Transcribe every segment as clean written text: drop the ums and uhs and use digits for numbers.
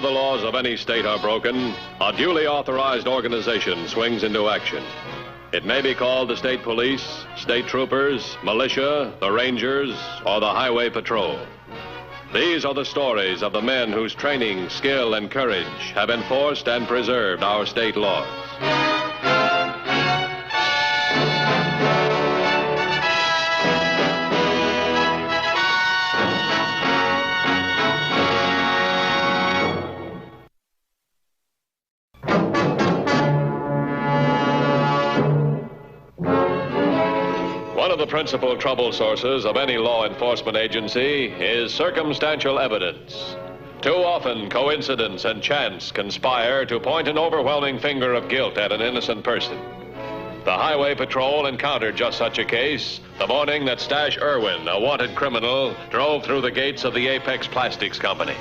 the laws of any state are broken, a duly authorized organization swings into action. It may be called the state police, state troopers, militia, the rangers, or the highway patrol. These are the stories of the men whose training, skill, and courage have enforced and preserved our state laws. One of the principal trouble sources of any law enforcement agency is circumstantial evidence. Too often, coincidence and chance conspire to point an overwhelming finger of guilt at an innocent person. The Highway Patrol encountered just such a case the morning that Stash Irwin, a wanted criminal, drove through the gates of the Apex Plastics Company.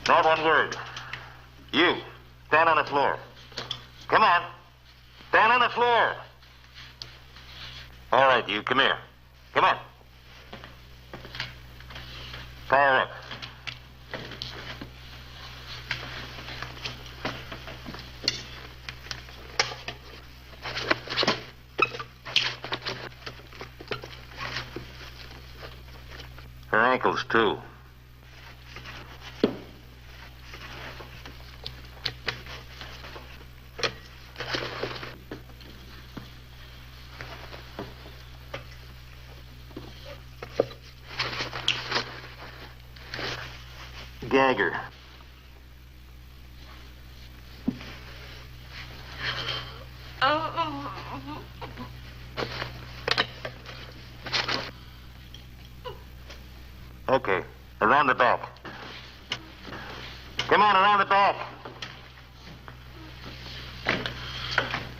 Not one word. You, stand on the floor. Come on. Stand on the floor. All right, you, come here. Come on. Power up. Her ankles, too. Gagger. Okay, around the back. Come on, around the back.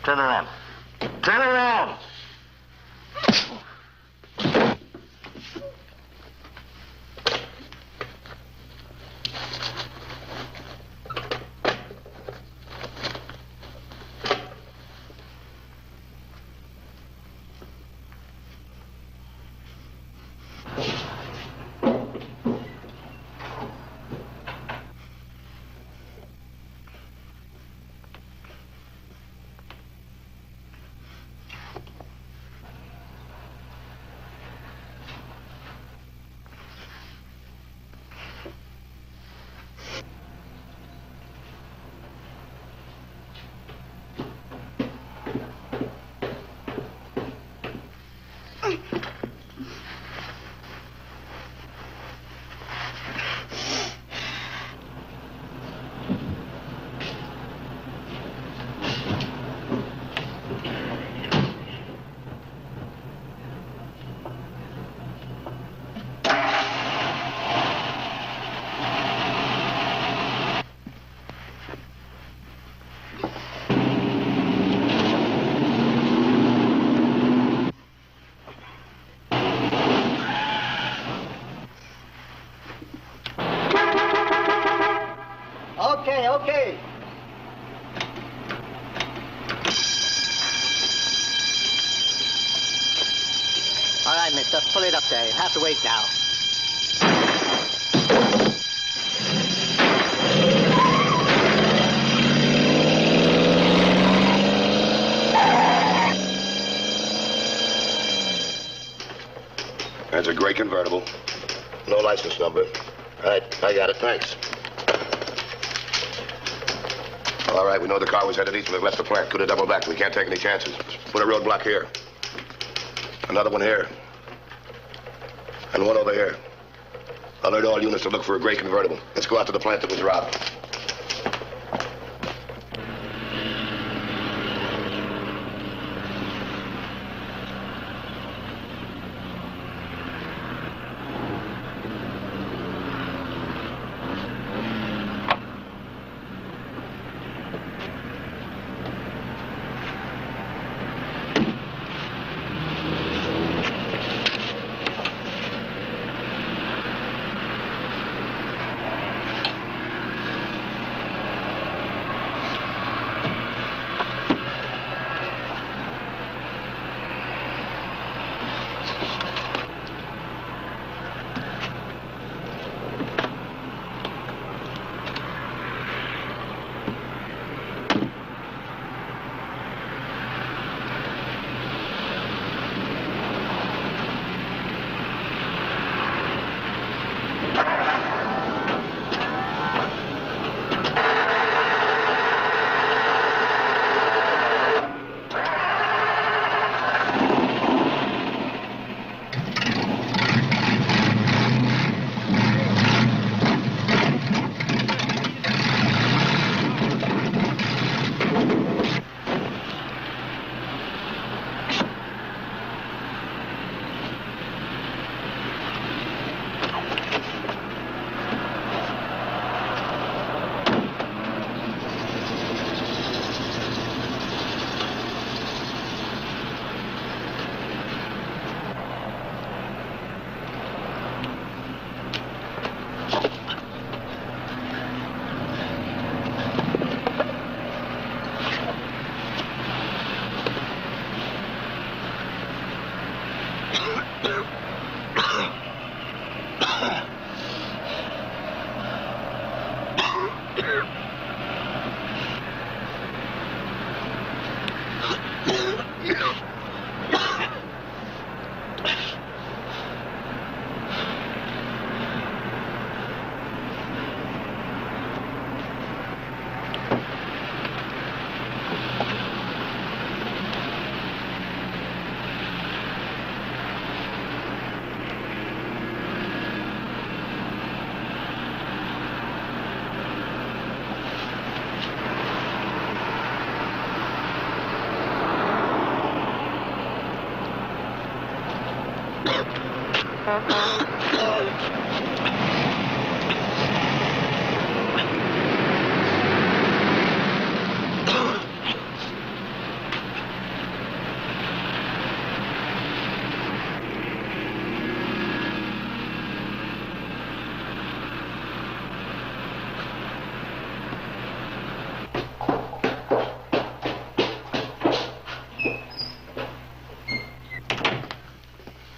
Turn around. Turn around! Okay. All right, mister, pull it up there. You have to wait now. That's a gray convertible. No license number. All right, I got it. Thanks. All right, we know the car was headed east when it left the plant. Could have doubled back. We can't take any chances. Put a roadblock here. Another one here. And one over here. Alert all units to look for a gray convertible. Let's go out to the plant that was robbed.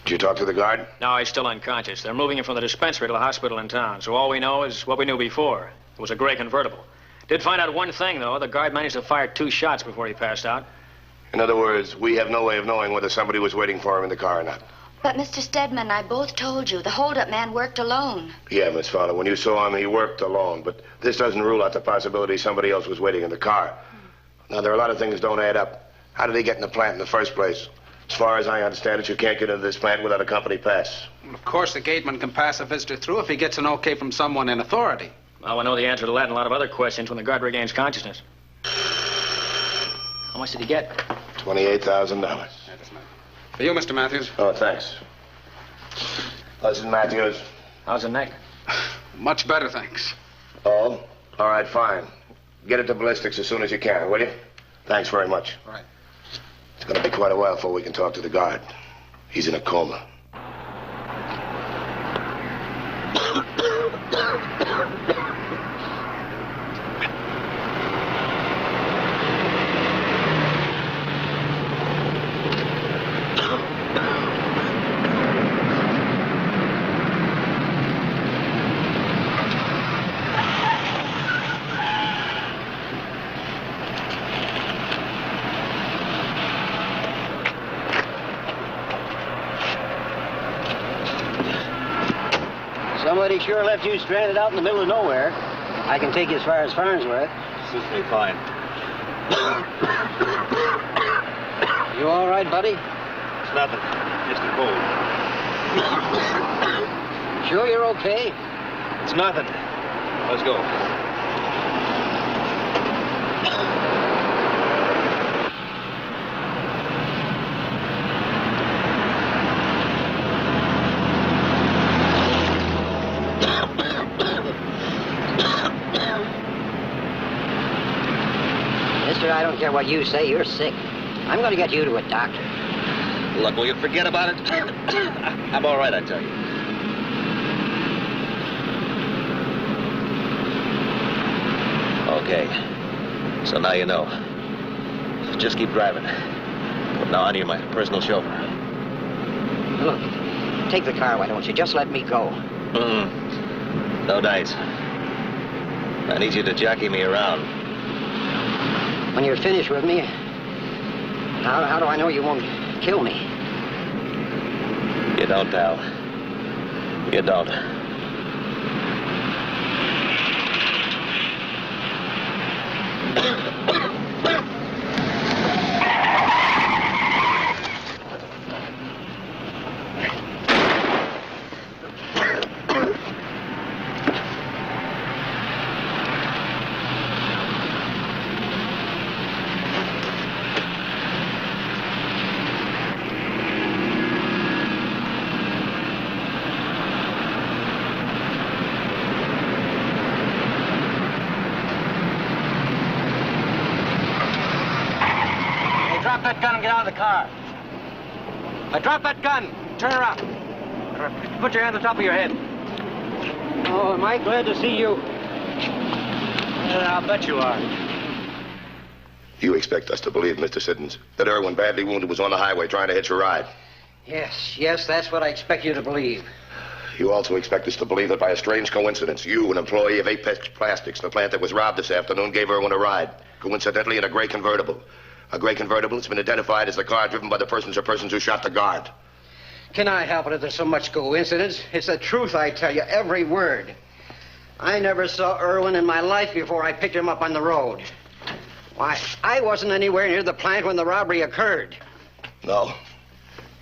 Did you talk to the guard? No, he's still unconscious. They're moving him from the dispensary to the hospital in town. So all we know is what we knew before. It was a gray convertible. Did find out one thing, though. The guard managed to fire 2 shots before he passed out. In other words, we have no way of knowing whether somebody was waiting for him in the car or not. But Mr. Stedman and I both told you the holdup man worked alone. Yeah, Miss Fowler, when you saw him, he worked alone. But this doesn't rule out the possibility somebody else was waiting in the car. Now, there are a lot of things that don't add up. How did he get in the plant in the first place? As far as I understand it, you can't get into this plant without a company pass. Well, of course, the gateman can pass a visitor through if he gets an okay from someone in authority. Well, we'll know the answer to that and a lot of other questions when the guard regains consciousness. How much did he get? $28,000. For you, Mr. Matthews. Oh, thanks. Listen, Matthews. How's the neck? Much better, thanks. Oh? All right, fine. Get it to ballistics as soon as you can, will you? Thanks very much. All right. It's going to be quite a while before we can talk to the guard. He's in a coma. Somebody sure left you stranded out in the middle of nowhere. I can take you as far as Farnsworth. suits me fine. You all right, buddy? It's nothing. Just a cold. Sure you're okay? It's nothing. Let's go. Mister, I don't care what you say. You're sick. I'm going to get you to a doctor. Look, will you forget about it? I'm all right, I tell you. Okay. So now you know. Just keep driving. From now on, you're my personal chauffeur. Look, take the car, why don't you? Just let me go. No dice. I need you to jockey me around. When you're finished with me, how do I know you won't kill me? You don't, pal. You don't. Drop that gun and get out of the car. Drop that gun. Turn around. Put your hand on top of your head. Oh, am I glad to see you? I'll bet you are. You expect us to believe, Mr. Siddons, that Irwin, badly wounded, was on the highway trying to hitch a ride? Yes, that's what I expect you to believe. You also expect us to believe that by a strange coincidence, you, an employee of Apex Plastics, the plant that was robbed this afternoon, gave Irwin a ride, coincidentally in a gray convertible. A gray convertible that's been identified as the car driven by the persons or persons who shot the guard. Can I help it if there's so much coincidence? It's the truth, I tell you, every word. I never saw Irwin in my life before I picked him up on the road. Why, I wasn't anywhere near the plant when the robbery occurred. No?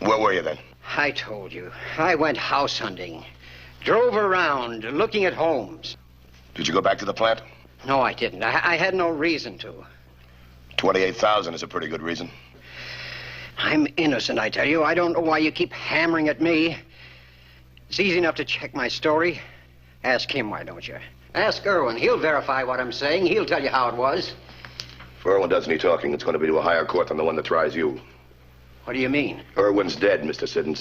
Where were you then? I told you. I went house hunting. Drove around, looking at homes. Did you go back to the plant? No, I didn't. I had no reason to. 28,000 is a pretty good reason. I'm innocent, I tell you. I don't know why you keep hammering at me. It's easy enough to check my story. Ask him, why don't you? Ask Irwin. He'll verify what I'm saying. He'll tell you how it was. If Irwin does any talking, it's going to be to a higher court than the one that tries you. What do you mean? Irwin's dead, Mr. Siddons.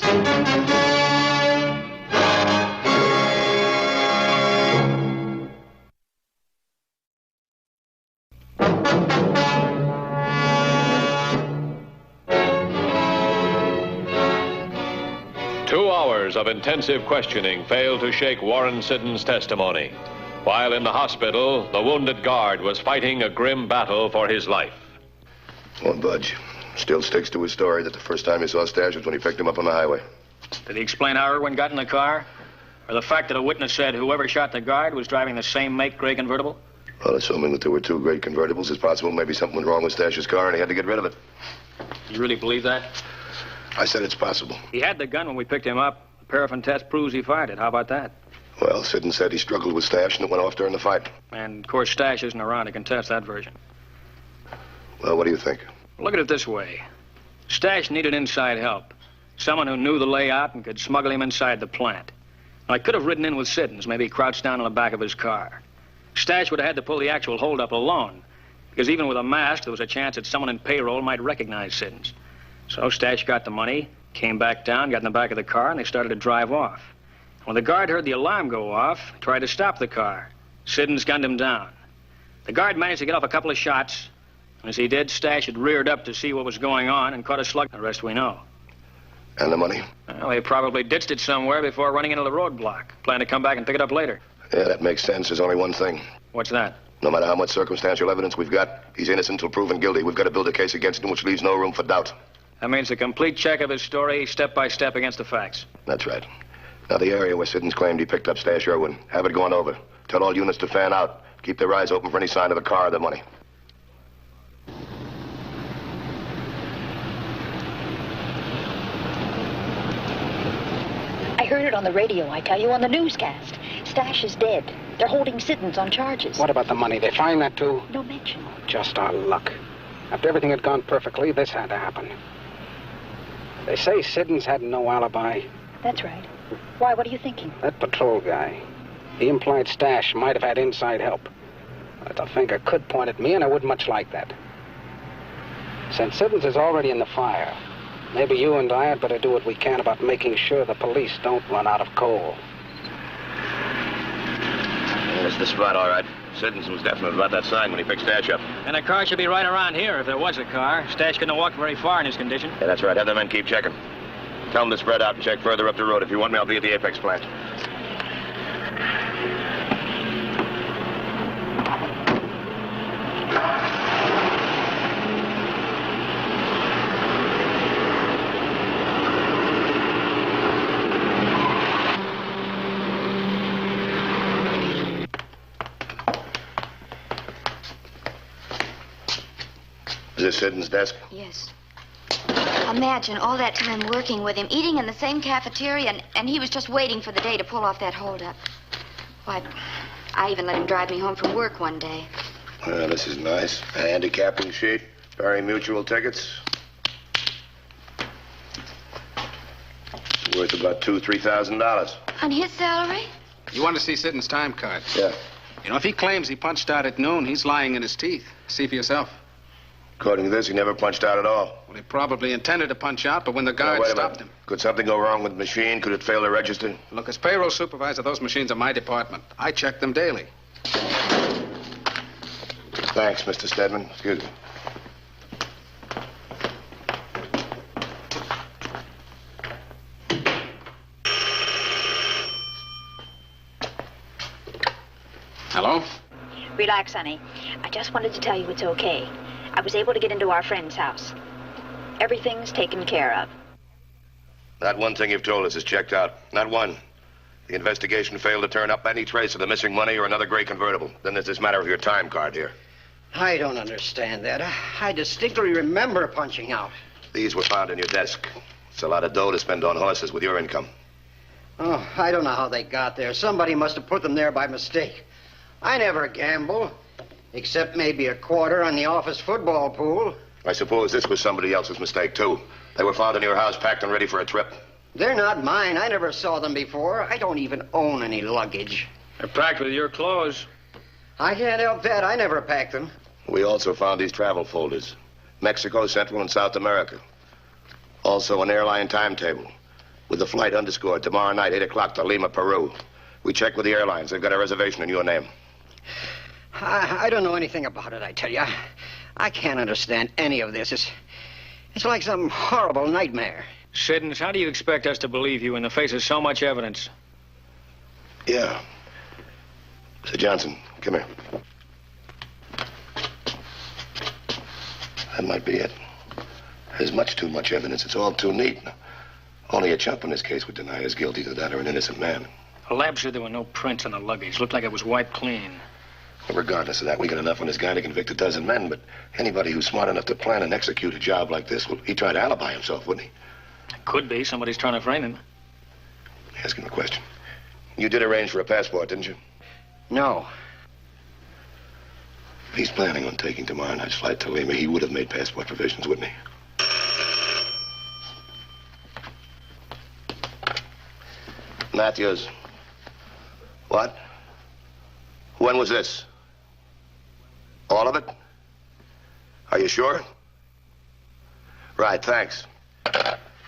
2 hours of intensive questioning failed to shake Warren Siddons' testimony. While in the hospital, the wounded guard was fighting a grim battle for his life. Won't budge. Still sticks to his story that the first time he saw Stash was when he picked him up on the highway. Did he explain how Irwin got in the car? Or the fact that a witness said whoever shot the guard was driving the same make gray convertible? Well, assuming that there were 2 great convertibles, it's possible maybe something went wrong with Stash's car and he had to get rid of it. You really believe that? I said it's possible. He had the gun when we picked him up. The paraffin test proves he fired it. How about that? Well, Siddons said he struggled with Stash and it went off during the fight. And, of course, Stash isn't around to contest that version. Well, what do you think? Look at it this way. Stash needed inside help. Someone who knew the layout and could smuggle him inside the plant. Now, I could have ridden in with Siddons, maybe crouched down on the back of his car. Stash would have had to pull the actual holdup alone, because even with a mask, there was a chance that someone in payroll might recognize Siddons. So Stash got the money, came back down, got in the back of the car, and they started to drive off. When the guard heard the alarm go off, tried to stop the car. Siddons gunned him down. The guard managed to get off a couple of shots. As he did, Stash had reared up to see what was going on and caught a slug. The rest we know. And the money? Well, he probably ditched it somewhere before running into the roadblock. Planned to come back and pick it up later. Yeah, that makes sense. There's only one thing. What's that? No matter how much circumstantial evidence we've got, he's innocent until proven guilty. We've got to build a case against him which leaves no room for doubt. That means a complete check of his story, step by step against the facts. That's right. Now, the area where Siddons claimed he picked up Stash Irwin, have it gone over. Tell all units to fan out. Keep their eyes open for any sign of the car or the money. I heard it on the radio, I tell you, on the newscast. Stash is dead. They're holding Siddons on charges. What about the money? They find that, too? No mention. Just our luck. After everything had gone perfectly, this had to happen. They say Siddons had no alibi. That's right. Why, what are you thinking? That patrol guy. He implied Stash might have had inside help. But the finger could point at me, and I wouldn't much like that. Since Siddons is already in the fire, maybe you and I had better do what we can about making sure the police don't run out of coal. That's the spot, all right. Siddons was definite about that sign when he picked Stash up. And a car should be right around here if there was a car. Stash couldn't have walked very far in his condition. Yeah, that's right. Have the men keep checking. Tell them to spread out and check further up the road. If you want me, I'll be at the Apex plant. Is this Siddons' desk? Yes. Imagine all that time working with him, eating in the same cafeteria, and he was just waiting for the day to pull off that holdup. Why, I even let him drive me home from work one day. Well, this is nice. A handicapping sheet, Barry Mutual tickets. It's worth about $2,000-3,000. On his salary? You want to see Siddons' time card? Yeah. You know, if he claims he punched out at noon, he's lying in his teeth. See for yourself. According to this, he never punched out at all. Well, he probably intended to punch out, but when the guard stopped him... Could something go wrong with the machine? Could it fail to register? Look, as payroll supervisor, those machines are my department. I check them daily. Thanks, Mr. Stedman. Excuse me. Hello? Relax, honey. I just wanted to tell you it's okay. I was able to get into our friend's house. Everything's taken care of. Not one thing you've told us is checked out. Not one. The investigation failed to turn up any trace of the missing money or another gray convertible. Then there's this matter of your time card here. I don't understand that. I distinctly remember punching out. These were found in your desk. It's a lot of dough to spend on horses with your income. Oh, I don't know how they got there. Somebody must have put them there by mistake. I never gamble, except maybe a quarter on the office football pool. I suppose this was somebody else's mistake, too. They were found in your house, packed and ready for a trip. They're not mine. I never saw them before. I don't even own any luggage. They're packed with your clothes. I can't help that. I never packed them. We also found these travel folders. Mexico, Central, and South America. Also an airline timetable with the flight underscored tomorrow night, 8 o'clock to Lima, Peru. We checked with the airlines. They've got a reservation in your name. I don't know anything about it, I tell you. I can't understand any of this. It's like some horrible nightmare. Siddons, how do you expect us to believe you in the face of so much evidence? Yeah. Sir Johnson, come here. That might be it. There's much too much evidence. It's all too neat. Only a chump in this case would deny us guilty to that or an innocent man. The lab said there were no prints on the luggage. Looked like it was wiped clean. Well, regardless of that, we got enough on this guy to convict a dozen men, but anybody who's smart enough to plan and execute a job like this, well, he'd try to alibi himself, wouldn't he? Could be. Somebody's trying to frame him. Ask him a question. You did arrange for a passport, didn't you? No. If he's planning on taking tomorrow night's flight to Lima, he would have made passport provisions, wouldn't he? Matthews. What? When was this? All of it? Are you sure? Right, thanks.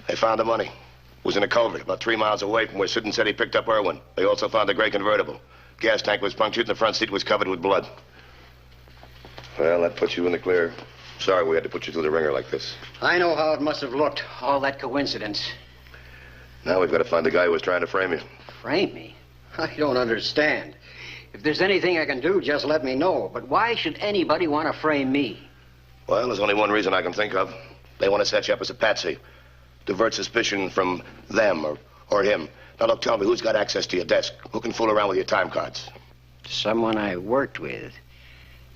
They found the money. It was in a culvert about 3 miles away from where Siddons said he picked up Irwin. They also found the gray convertible. Gas tank was punctured and the front seat was covered with blood. Well, that puts you in the clear. Sorry we had to put you through the ringer like this. I know how it must have looked, all that coincidence. Now we've got to find the guy who was trying to frame you. Frame me? I don't understand. If there's anything I can do, just let me know. But why should anybody want to frame me? Well, there's only one reason I can think of. They want to set you up as a patsy. Divert suspicion from them or him. Now, look, tell me, who's got access to your desk? Who can fool around with your time cards? Someone I worked with.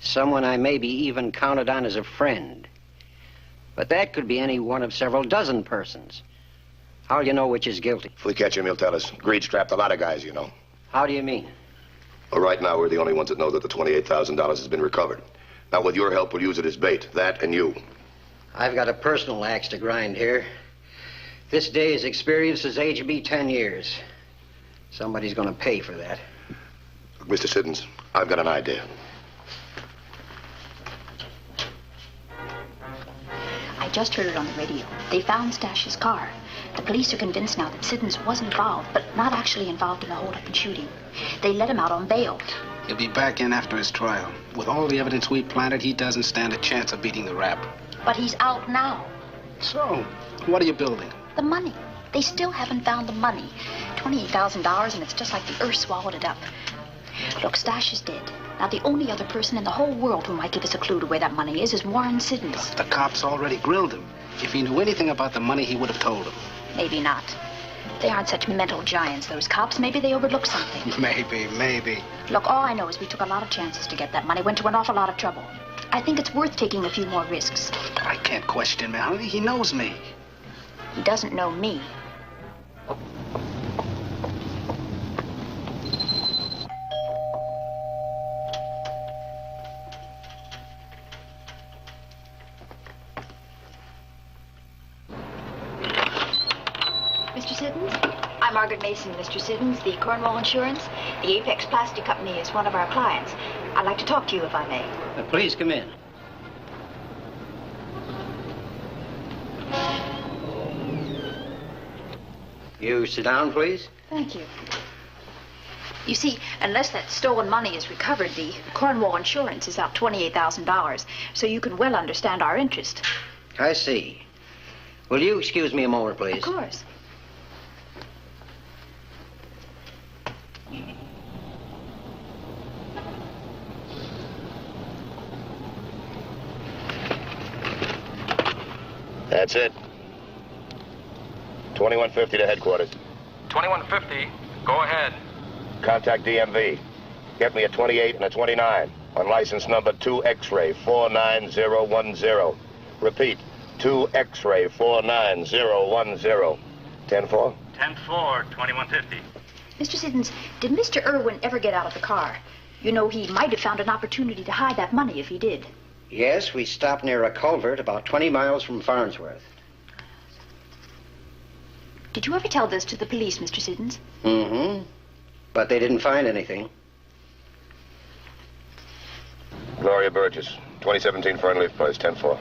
Someone I maybe even counted on as a friend. But that could be any one of several dozen persons. How'll you know which is guilty? If we catch him, he'll tell us. Greed's trapped a lot of guys, you know. How do you mean? Well, right now, we're the only ones that know that the $28,000 has been recovered. Now, with your help, we'll use it as bait. That and you. I've got a personal axe to grind here. This day's experience has aged me 10 years. Somebody's going to pay for that. Look, Mr. Siddons, I've got an idea. I just heard it on the radio. They found Stash's car. The police are convinced now that Siddons was involved, but not actually involved in the holdup and shooting. They let him out on bail. He'll be back in after his trial. With all the evidence we planted, he doesn't stand a chance of beating the rap. But he's out now. So, what are you building? The money. They still haven't found the money. $28,000, and it's just like the earth swallowed it up. Look, Stash is dead. Now, the only other person in the whole world who might give us a clue to where that money is Warren Siddons. The cops already grilled him. If he knew anything about the money, he would have told them. Maybe not. They aren't such mental giants, those cops. Maybe they overlooked something. Maybe. Look, all I know is we took a lot of chances to get that money, went to an awful lot of trouble. I think it's worth taking a few more risks. I can't question him. He knows me. He doesn't know me. Mr. Siddons? I'm Margaret Mason, Mr. Siddons, the Cornwall Insurance. The Apex Plastic Company is one of our clients. I'd like to talk to you, if I may. Please come in. You sit down, please. Thank you. You see, unless that stolen money is recovered, the Cornwall Insurance is out $28,000, so you can well understand our interest. I see. Will you excuse me a moment, please? Of course. That's it. 2150 to headquarters. 2150. Go ahead. Contact DMV. Get me a 28 and a 29 on license number 2 X-ray 49010. Repeat, 2 X-ray 49010. 10-4? 10-4, 2150. Mr. Siddons, did Mr. Irwin ever get out of the car? You know, he might have found an opportunity to hide that money if he did. Yes, we stopped near a culvert about 20 miles from Farnsworth. Did you ever tell this to the police, Mr. Siddons? Mm-hmm. But they didn't find anything. Gloria Burgess, 2017 Fernleaf Place, 10-4.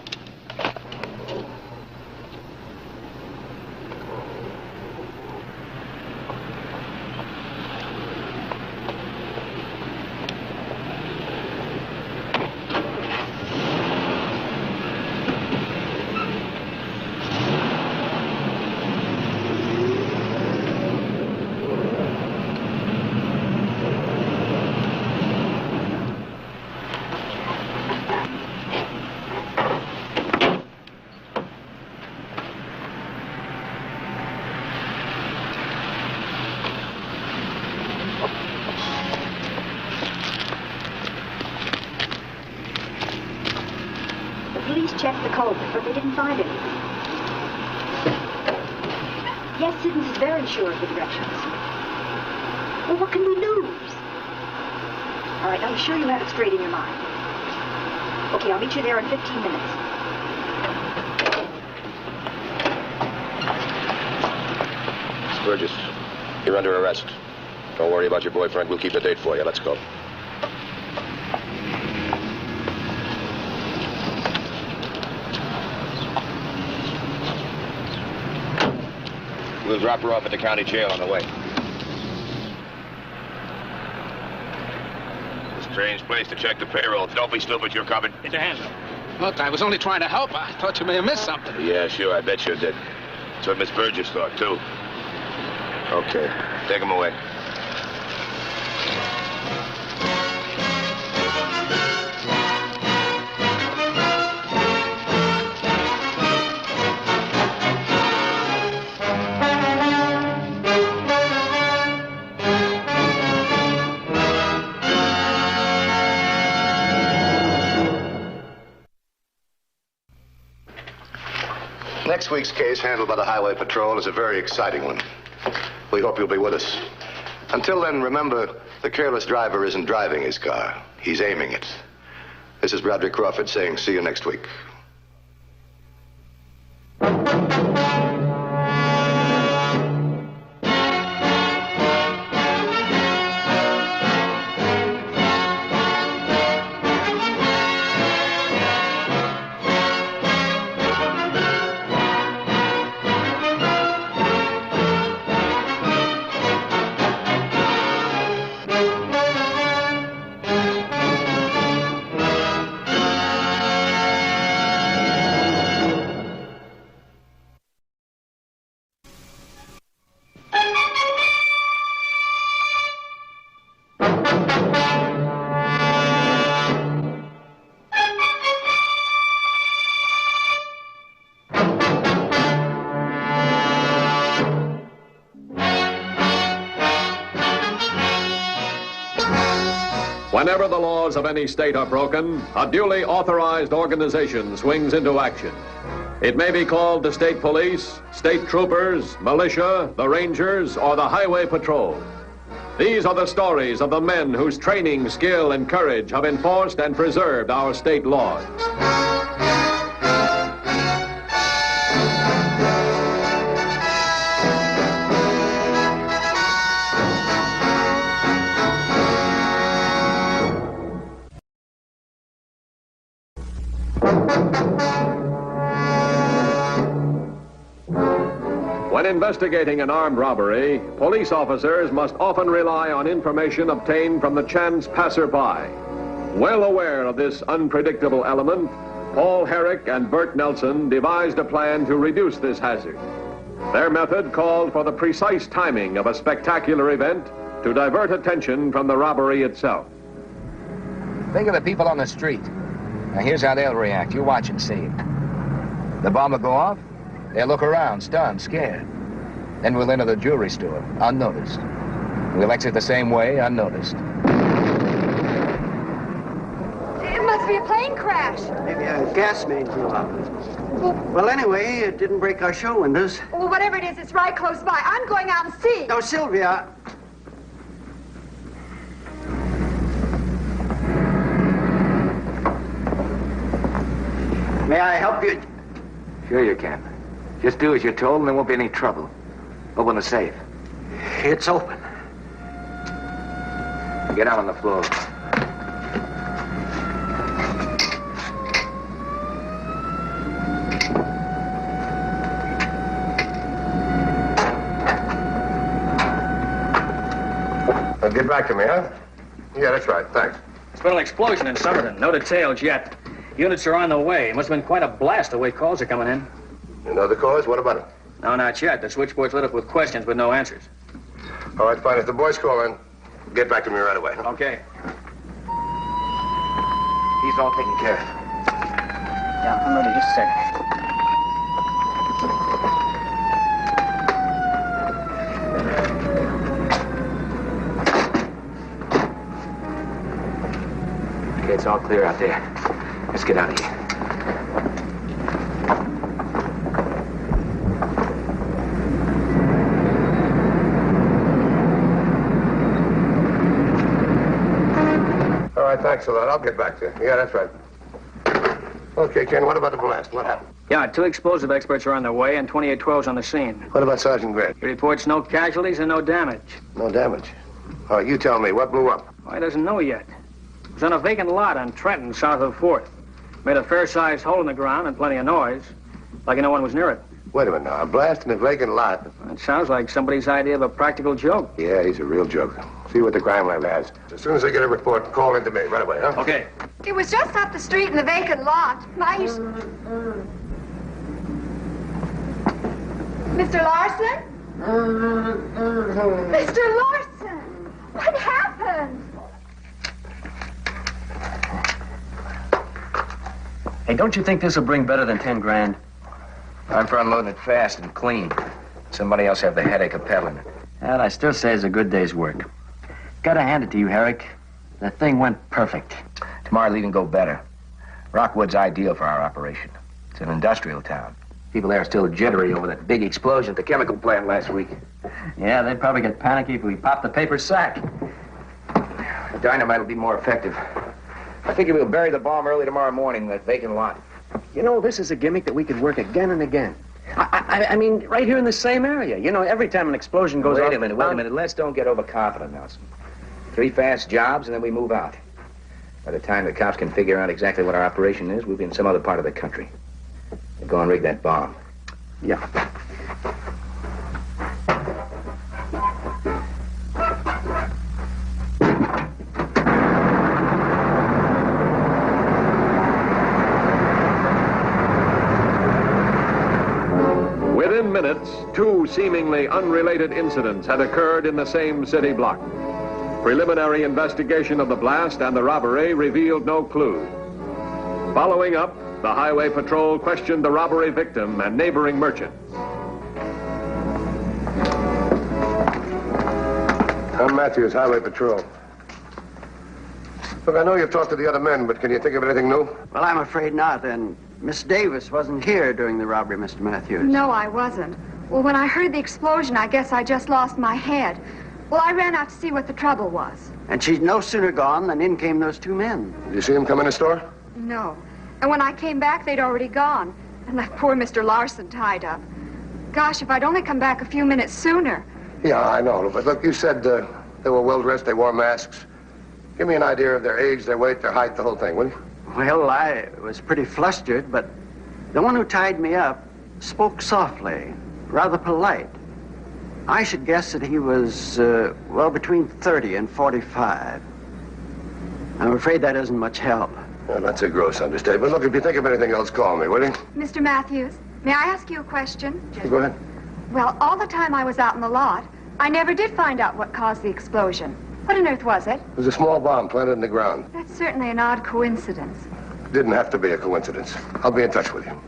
Checked the culvert, but they didn't find anything. Yes, Siddons is very sure of the directions. Well, what can we lose? All right, I'm sure you have it straight in your mind. Okay, I'll meet you there in 15 minutes. Miss Burgess, you're under arrest. Don't worry about your boyfriend. We'll keep the date for you. Let's go. We'll drop her off at the county jail on the way. Strange place to check the payroll. Don't be stupid, you're covered. Get your hands up. Look, I was only trying to help. I thought you may have missed something. Yeah, sure, I bet you did. That's what Miss Burgess thought, too. Okay, take him away. Next week's case, handled by the Highway Patrol, is a very exciting one. We hope you'll be with us. Until then, remember, the careless driver isn't driving his car. He's aiming it. This is Broderick Crawford saying, see you next week. Whenever the laws of any state are broken, a duly authorized organization swings into action. It may be called the state police, state troopers, militia, the rangers, or the highway patrol. These are the stories of the men whose training, skill, and courage have enforced and preserved our state laws. When investigating an armed robbery, police officers must often rely on information obtained from the chance passerby. Well aware of this unpredictable element, Paul Herrick and Bert Nelson devised a plan to reduce this hazard. Their method called for the precise timing of a spectacular event to divert attention from the robbery itself. Think of the people on the street. Now, here's how they'll react. You watch and see. The bomb will go off. They'll look around, stunned, scared. Then we'll enter the jewelry store, unnoticed. We'll exit the same way, unnoticed. It must be a plane crash. Maybe a gas main blew out. Well, anyway, it didn't break our show windows. Well, whatever it is, it's right close by. I'm going out and see. Oh, Sylvia. May I help you? Sure you can. Just do as you're told and there won't be any trouble. Open the safe. It's open. Get out on the floor. Get back to me, huh? Yeah, that's right. Thanks. There's been an explosion in Somerton. No details yet. Units are on the way. It must have been quite a blast the way calls are coming in. You know the cause? What about it? No, not yet. The switchboard's lit up with questions but no answers. All right, fine. If the boys call in, get back to me right away. Huh? Okay. He's all taken care of. Yeah, I'm ready. Just a second. Okay, it's all clear out there. Let's get out of here. All right, thanks a lot. I'll get back to you. Yeah, that's right. Okay, Ken, what about the blast? What happened? Yeah, 2 explosive experts are on their way and 2812's on the scene. What about Sergeant Grant? He reports no casualties and no damage. No damage. All right, you tell me. What blew up? Well, he doesn't know yet. It was on a vacant lot on Trenton, south of 4th. Made a fair-sized hole in the ground and plenty of noise, like no one was near it. Wait a minute now. A blast in a vacant lot? It sounds like somebody's idea of a practical joke. Yeah, he's a real joke. See what the crime lab has. As soon as I get a report, call in to me right away, huh? Okay. It was just up the street in the vacant lot. Mr. Larson? Mr. Larson! What happened? Hey, don't you think this will bring better than 10 grand? I'm for unloading it fast and clean. Somebody else have the headache of peddling it. And I still say it's a good day's work. Gotta hand it to you, Herrick. The thing went perfect. Tomorrow it'll even go better. Rockwood's ideal for our operation. It's an industrial town. People there are still jittery over that big explosion at the chemical plant last week. Yeah, they'd probably get panicky if we popped the paper sack. The dynamite will be more effective. I figure we'll bury the bomb early tomorrow morning in that vacant lot. You know, this is a gimmick that we could work again and again. I mean, right here in the same area. You know, every time an explosion goes off... Wait a minute. Let's don't get overconfident, Nelson. 3 fast jobs, and then we move out. By the time the cops can figure out exactly what our operation is, we'll be in some other part of the country. We'll go and rig that bomb. Yeah. Within minutes, 2 seemingly unrelated incidents had occurred in the same city block. Preliminary investigation of the blast and the robbery revealed no clue. Following up, the highway patrol questioned the robbery victim and neighboring merchants. I'm Matthews, Highway Patrol. Look, I know you've talked to the other men, but can you think of anything new? Well, I'm afraid not, and Miss Davis wasn't here during the robbery, Mr. Matthews. No, I wasn't. Well, when I heard the explosion, I guess I just lost my head. Well, I ran out to see what the trouble was. And she's no sooner gone than in came those 2 men. Did you see them come in the store? No. And when I came back, they'd already gone. And left poor Mr. Larson tied up. Gosh, if I'd only come back a few minutes sooner. Yeah, I know. But look, you said they were well-dressed, they wore masks. Give me an idea of their age, their weight, their height, the whole thing, will you? Well, I was pretty flustered, but the one who tied me up spoke softly, rather polite. I should guess that he was, well, between 30 and 45. I'm afraid that isn't much help. Well, that's a gross understatement. Look, if you think of anything else, call me, will you? Mr. Matthews, may I ask you a question? Go ahead. Well, all the time I was out in the lot, I never did find out what caused the explosion. What on earth was it? It was a small bomb planted in the ground. That's certainly an odd coincidence. Didn't have to be a coincidence. I'll be in touch with you.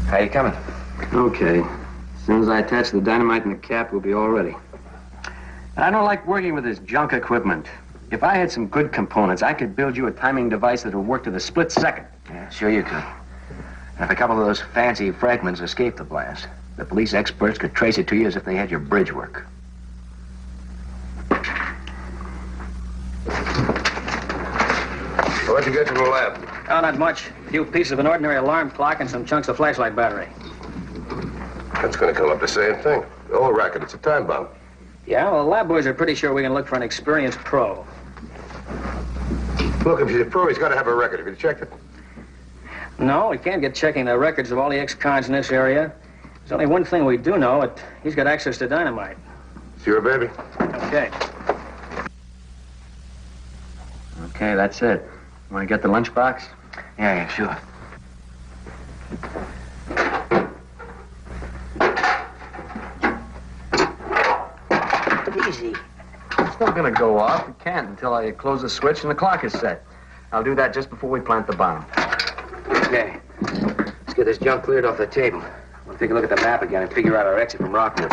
How you coming? Okay. As soon as I attach the dynamite in the cap, we'll be all ready. And I don't like working with this junk equipment. If I had some good components, I could build you a timing device that would work to the split second. Yeah, sure you could. And if a couple of those fancy fragments escaped the blast, the police experts could trace it to you as if they had your bridge work. What'd you get from the lab? Oh, not much. A few pieces of an ordinary alarm clock and some chunks of flashlight battery. That's going to come up the same thing. The whole racket, it's a time bomb. Yeah, well, the lab boys are pretty sure we can look for an experienced pro. Look, if he's a pro, he's got to have a record. Have you checked it? No, we can't get checking the records of all the ex-cons in this area. There's only one thing we do know. He's got access to dynamite. It's your baby. Okay. Okay, that's it. Want to get the lunchbox? Yeah, sure. Easy. It's not going to go off. It can't until I close the switch and the clock is set. I'll do that just before we plant the bomb. Okay. Let's get this junk cleared off the table. We'll take a look at the map again and figure out our exit from Rockwood.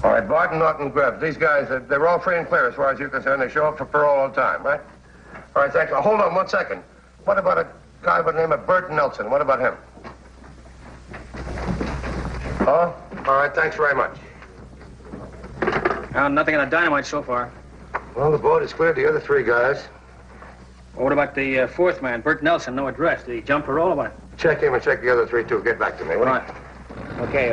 All right, Barton, Norton, Grubbs. These guys, they're all free and clear as far as you're concerned. They show up for parole all the time, right? All right, thanks. Hold on 1 second. What about a guy by the name of Bert Nelson? What about him? Oh? All right, thanks very much. Nothing on the dynamite so far. Well, the boat has cleared the other 3 guys. Well, what about the 4th man, Bert Nelson? No address. Did he jump parole or what? Check him and check the other 3, too. Get back to me, will you? Right. Okay.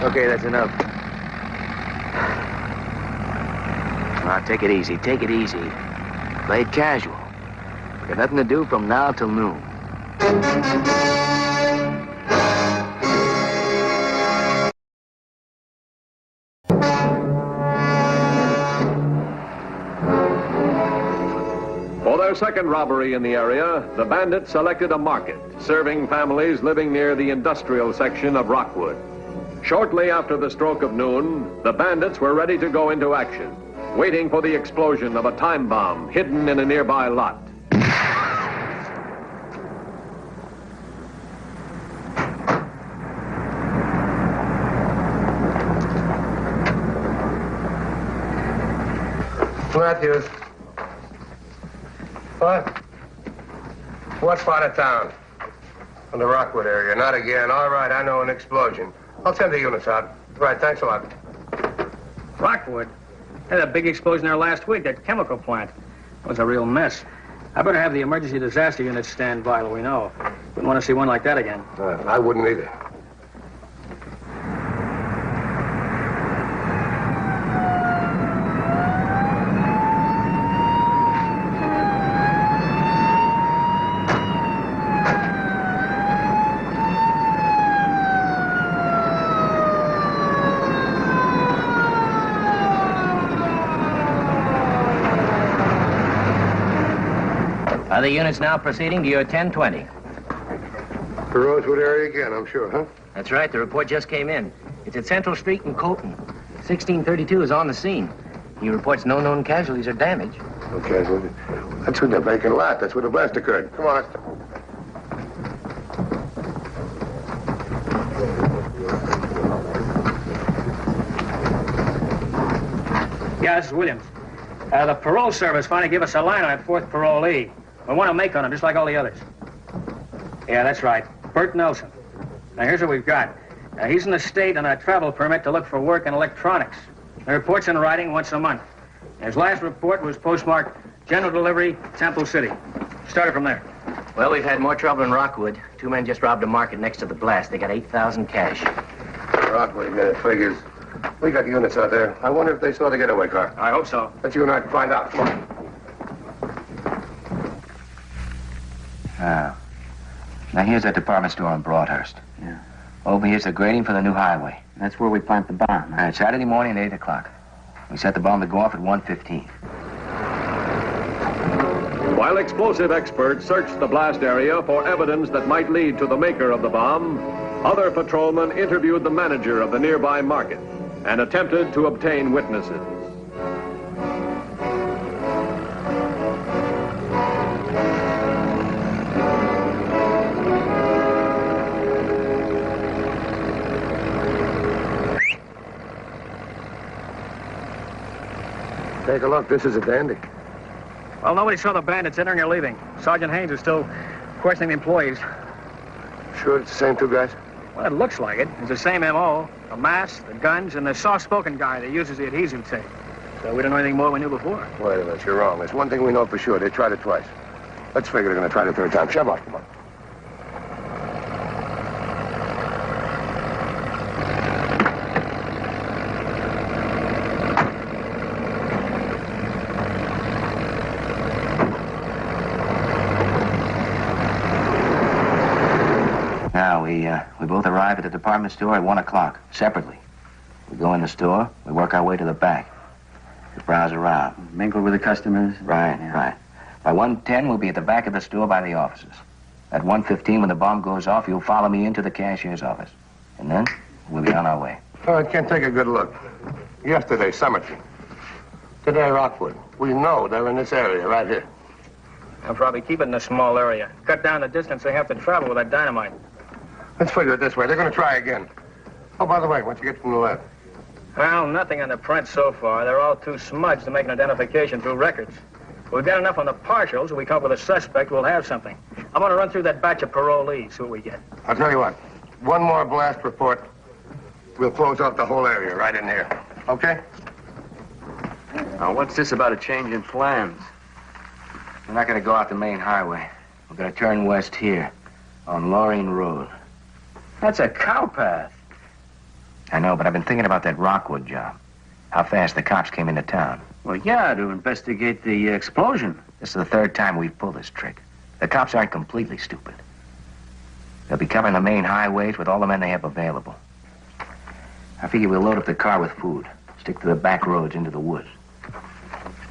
Okay, that's enough. Now, take it easy. Take it easy. Play it casual. Got nothing to do from now till noon. For their second robbery in the area, the bandits selected a market, serving families living near the industrial section of Rockwood. Shortly after the stroke of noon, the bandits were ready to go into action, waiting for the explosion of a time bomb hidden in a nearby lot. Matthews. What? What part of town? In the Rockwood area. Not again. All right, I know an explosion. I'll send the units out. Right, thanks a lot. Rockwood? Had a big explosion there last week, that chemical plant. It was a real mess. I better have the emergency disaster unit stand by, we know. Wouldn't want to see one like that again. I wouldn't either. Are the units now proceeding to your 1020? The Rosewood area again, I'm sure, huh? That's right. The report just came in. It's at Central Street in Colton. 1632 is on the scene. He reports no known casualties or damage. Okay, well, that's with the vacant lot. That's where the blast occurred. Come on. Yeah, this is Williams. The parole service finally gave us a line on that fourth parolee. We want to make on him, just like all the others. Yeah, that's right. Bert Nelson. Now, here's what we've got. He's in the state on a travel permit to look for work in electronics. The report's in writing once a month. His last report was postmarked General Delivery, Temple City. Started from there. Well, we've had more trouble in Rockwood. 2 men just robbed a market next to the blast. They got 8,000 cash. Rockwood, figures. We got units out there. I wonder if they saw the getaway car. I hope so. Let you and I find out. Come on. Now, here's that department store on Broadhurst. Yeah. Over here's the grading for the new highway. That's where we plant the bomb. All right, Saturday morning at 8 o'clock. We set the bomb to go off at 1:15. While explosive experts searched the blast area for evidence that might lead to the maker of the bomb, other patrolmen interviewed the manager of the nearby market and attempted to obtain witnesses. Take a look. This is a dandy. Well, nobody saw the bandits entering or leaving. Sergeant Haynes is still questioning the employees. Sure it's the same 2 guys? Well, it looks like it. It's the same M.O. The mask, the guns, and the soft-spoken guy that uses the adhesive tape. So we don't know anything more we knew before. Wait a minute. You're wrong. There's one thing we know for sure. They tried it twice. Let's figure they're going to try it a 3rd time. Shove off. Come on. Now, we both arrive at the department store at 1 o'clock, separately. We go in the store, we work our way to the back. We browse around. Mingle with the customers? Right, right. By 1:10, we'll be at the back of the store by the offices. At 1:15, when the bomb goes off, you'll follow me into the cashier's office. And then, we'll be on our way. All right, Ken, take a good look. Yesterday, Cemetery. Today, Rockwood. We know they're in this area right here. They'll probably keep it in a small area. Cut down the distance they have to travel with that dynamite. Let's figure it this way. They're going to try again. Oh, by the way, once you get from the left. Well, nothing on the print so far. They're all too smudged to make an identification through records. If we've got enough on the partials, if we come up with a suspect, we'll have something. I'm going to run through that batch of parolees, see what we get. I'll tell you what. One more blast report. We'll close off the whole area right in here. Okay? Now, what's this about a change in plans? We're not going to go out the main highway. We're going to turn west here, on Laureen Road. That's a cow path. I know, but I've been thinking about that Rockwood job. How fast the cops came into town. Well, yeah, to investigate the explosion. This is the third time we've pulled this trick. The cops aren't completely stupid. They'll be covering the main highways with all the men they have available. I figure we'll load up the car with food. Stick to the back roads into the woods.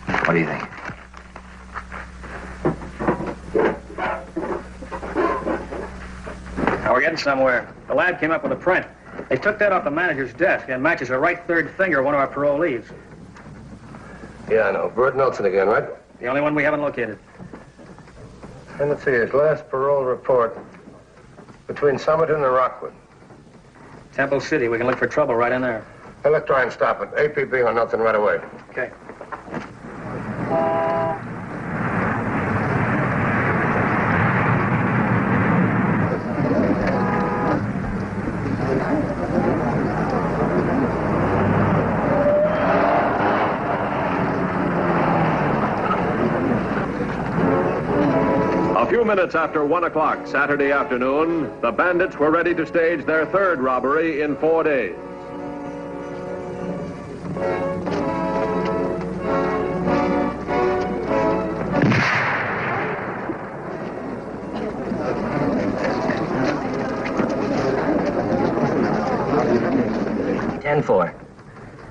What do you think? Now we're getting somewhere. The lad came up with a print. They took that off the manager's desk and matches a right third finger of one of our parolees. Yeah, I know. Bert Nelson again, right? The only one we haven't located. And let's see, his last parole report between Summit and the Rockwood. Temple City. We can look for trouble right in there. Hey, let's try and stop it. APB on Nelson right away. Okay. A few minutes after 1 o'clock Saturday afternoon, the bandits were ready to stage their third robbery in 4 days.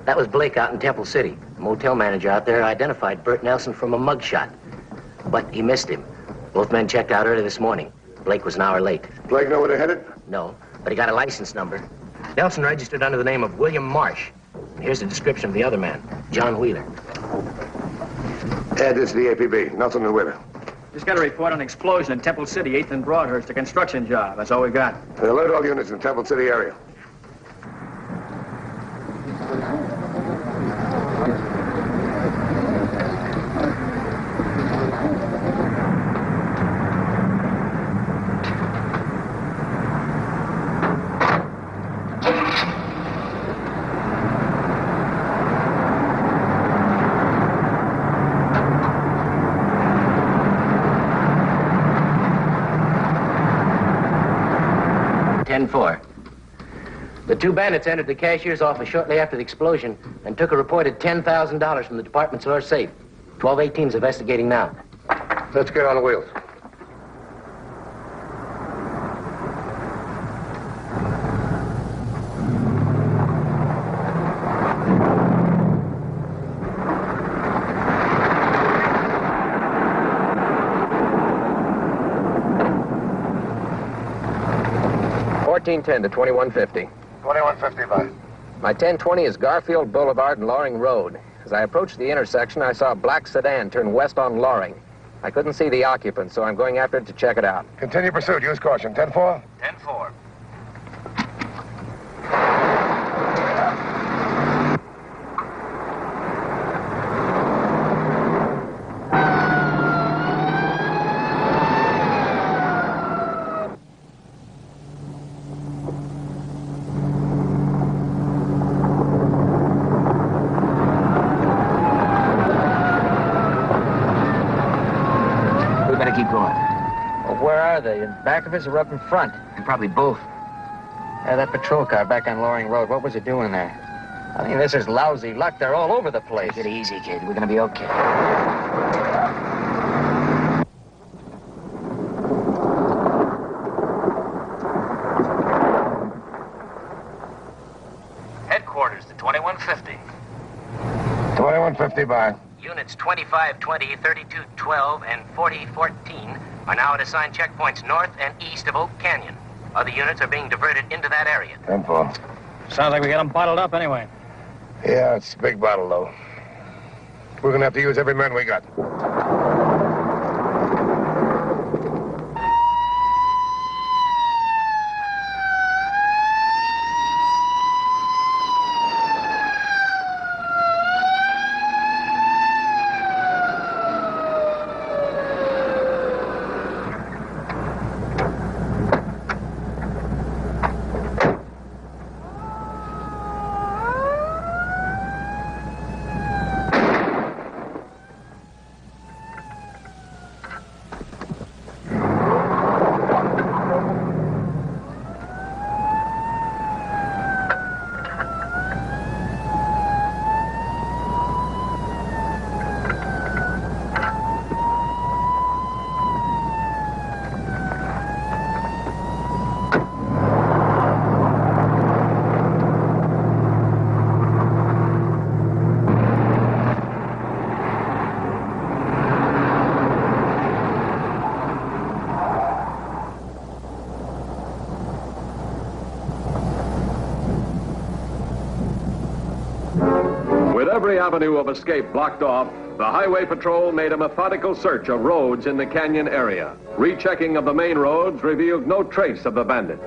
That was Blake out in Temple City. The motel manager out there identified Bert Nelson from a mugshot. But he missed him. Both men checked out early this morning. Blake was an hour late. Blake know where they're headed? No, but he got a license number. Nelson registered under the name of William Marsh. And here's the description of the other man, John Wheeler. Add this to the APB. Nelson and Wheeler. Just got a report on an explosion in Temple City, 8th and Broadhurst, a construction job. That's all we got. Alert all units in the Temple City area. The two bandits entered the cashier's office shortly after the explosion and took a reported $10,000 from the department store safe. 1218's investigating now. Let's get on the wheels. $14.10 to $21.50. 2150 by. My 1020 is Garfield Boulevard and Loring Road. As I approached the intersection, I saw a black sedan turn west on Loring. I couldn't see the occupant, so I'm going after it to check it out. Continue pursuit. Use caution. 10-4. 10-4. Keep going. Well, where are they? In back of us or up in front? Probably both. Yeah, that patrol car back on Loring Road. What was it doing there? I mean, this is lousy luck. They're all over the place. Take it easy, kid. We're gonna be okay. Headquarters to 2150. 2150 by. Units 2520, 3212, and 4014 are now at assigned checkpoints north and east of Oak Canyon. Other units are being diverted into that area. 10-4. Sounds like we got them bottled up anyway. Yeah, it's a big bottle, though. We're gonna have to use every man we got. every avenue of escape blocked off, the Highway Patrol made a methodical search of roads in the canyon area. Rechecking of the main roads revealed no trace of the bandit.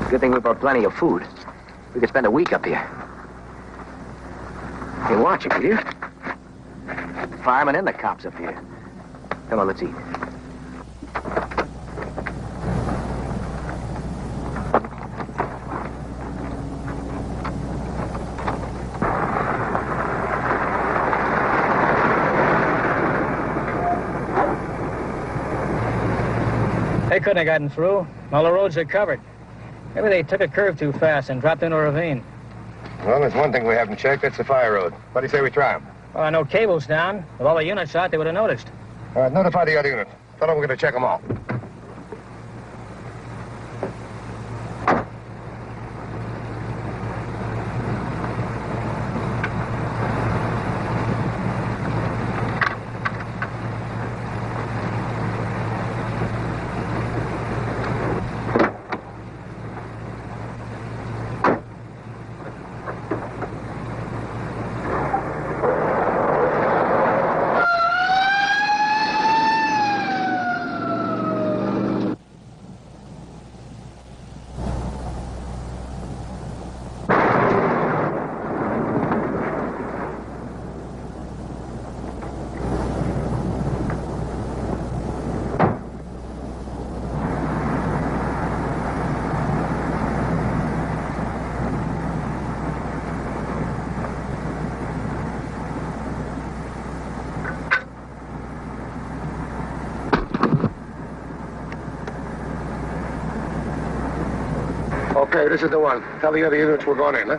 Good thing we brought plenty of food. We could spend a week up here. Hey, watch it, will you? Firemen and the cops up here. Come on, let's eat. They couldn't have gotten through. All the roads are covered. Maybe they took a curve too fast and dropped into a ravine. Well, there's one thing we haven't checked. That's the fire road. What do you say we try them? Well, I know cable's down. With all the units out, they would have noticed. All right, notify the other unit. Tell them we're going to check them all. Okay, this is the one. Tell the other units we're going in, huh?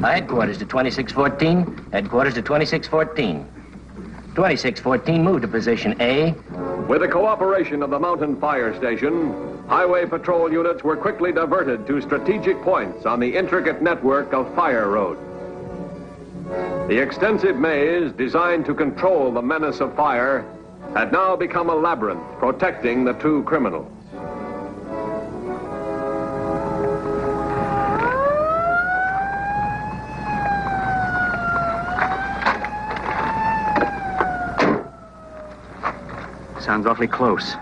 Headquarters to 2614. Headquarters to 2614. 2614, move to position A. With the cooperation of the Mountain Fire Station, Highway Patrol units were quickly diverted to strategic points on the intricate network of fire roads. The extensive maze, designed to control the menace of fire, had now become a labyrinth protecting the two criminals. Sounds awfully close.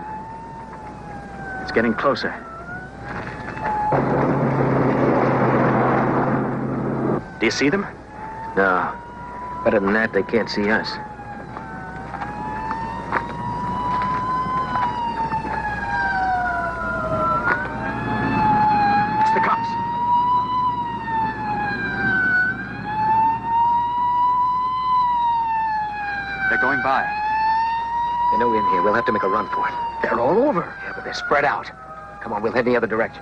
It's getting closer. Do you see them? No. Better than that, they can't see us. It's the cops. They're going by. They know we're in here. We'll have to make a run for it. They're all over. Yeah, but they're spread out. Come on, we'll head the other direction.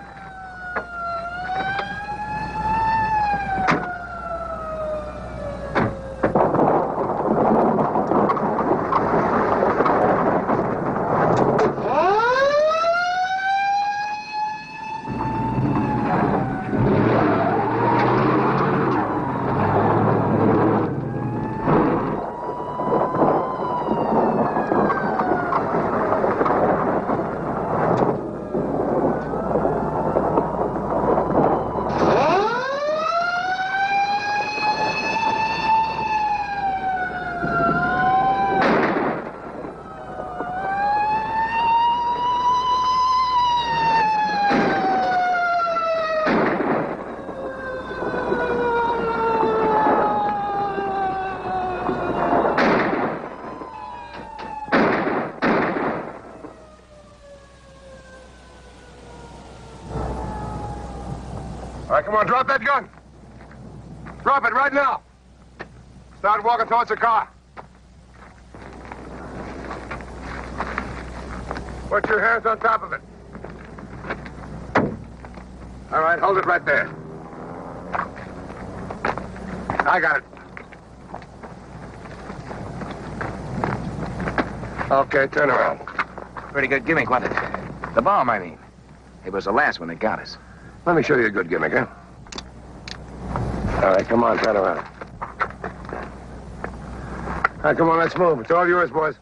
All right, come on, drop that gun. Drop it right now. Start walking towards the car. Put your hands on top of it. All right, hold it right there. I got it. Okay, turn around. Pretty good gimmick, wasn't it? The bomb, I mean. It was the last one that got us. Let me show you a good gimmick, huh? All right, come on, turn around. All right, come on, let's move. It's all yours, boys.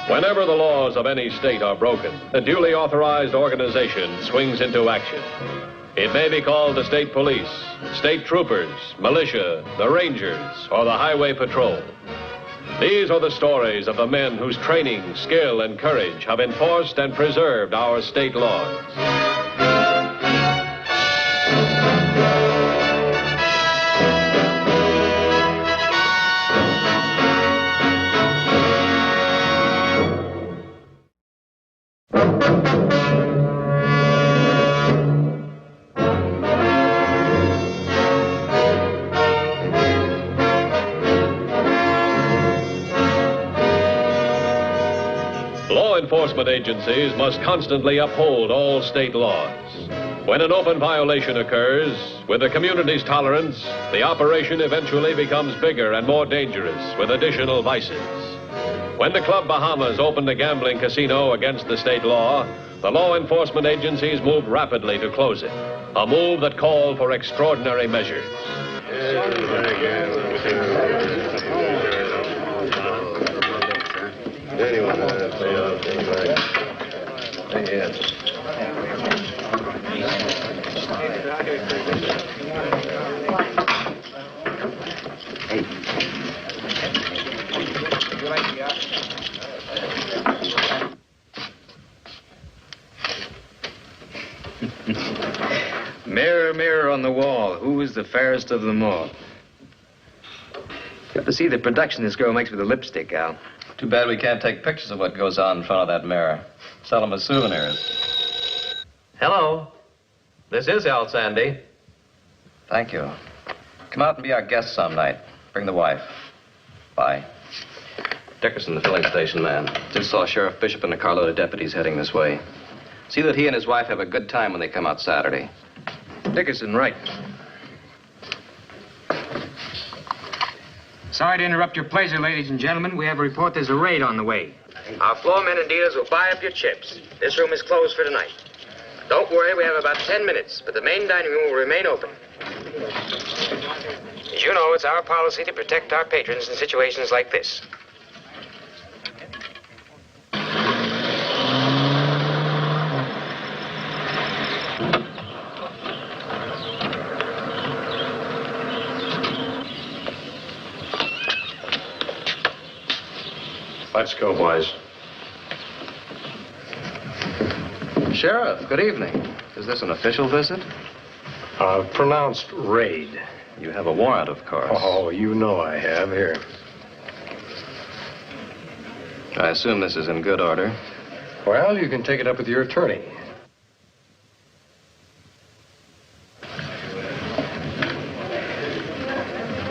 Whenever the laws of any state are broken, a duly authorized organization swings into action. It may be called the state police, state troopers, militia, the rangers, or the highway patrol. These are the stories of the men whose training, skill, and courage have enforced and preserved our state laws. Law enforcement agencies must constantly uphold all state laws. When an open violation occurs, with the community's tolerance, the operation eventually becomes bigger and more dangerous with additional vices. When the Club Bahamas opened a gambling casino against the state law, the law enforcement agencies moved rapidly to close it, a move that called for extraordinary measures. Mirror, mirror on the wall, who is the fairest of them all? You have to see the production this girl makes with the lipstick, Al. Too bad we can't take pictures of what goes on in front of that mirror. Sell them as souvenirs. Hello. This is Al Sandy. Thank you. Come out and be our guest some night. Bring the wife. Bye. Dickerson, the filling station man. Just saw Sheriff Bishop and a carload of deputies heading this way. See that he and his wife have a good time when they come out Saturday. Dickerson, right. Sorry to interrupt your pleasure, ladies and gentlemen. We have a report there's a raid on the way. Our floor men and dealers will buy up your chips. This room is closed for tonight. Don't worry, we have about 10 minutes, but the main dining room will remain open. As you know, it's our policy to protect our patrons in situations like this. Let's go, boys. Sheriff, good evening. Is this an official visit? Pronounced raid. You have a warrant, of course. Oh, you know I have. Here. I assume this is in good order. Well, you can take it up with your attorney.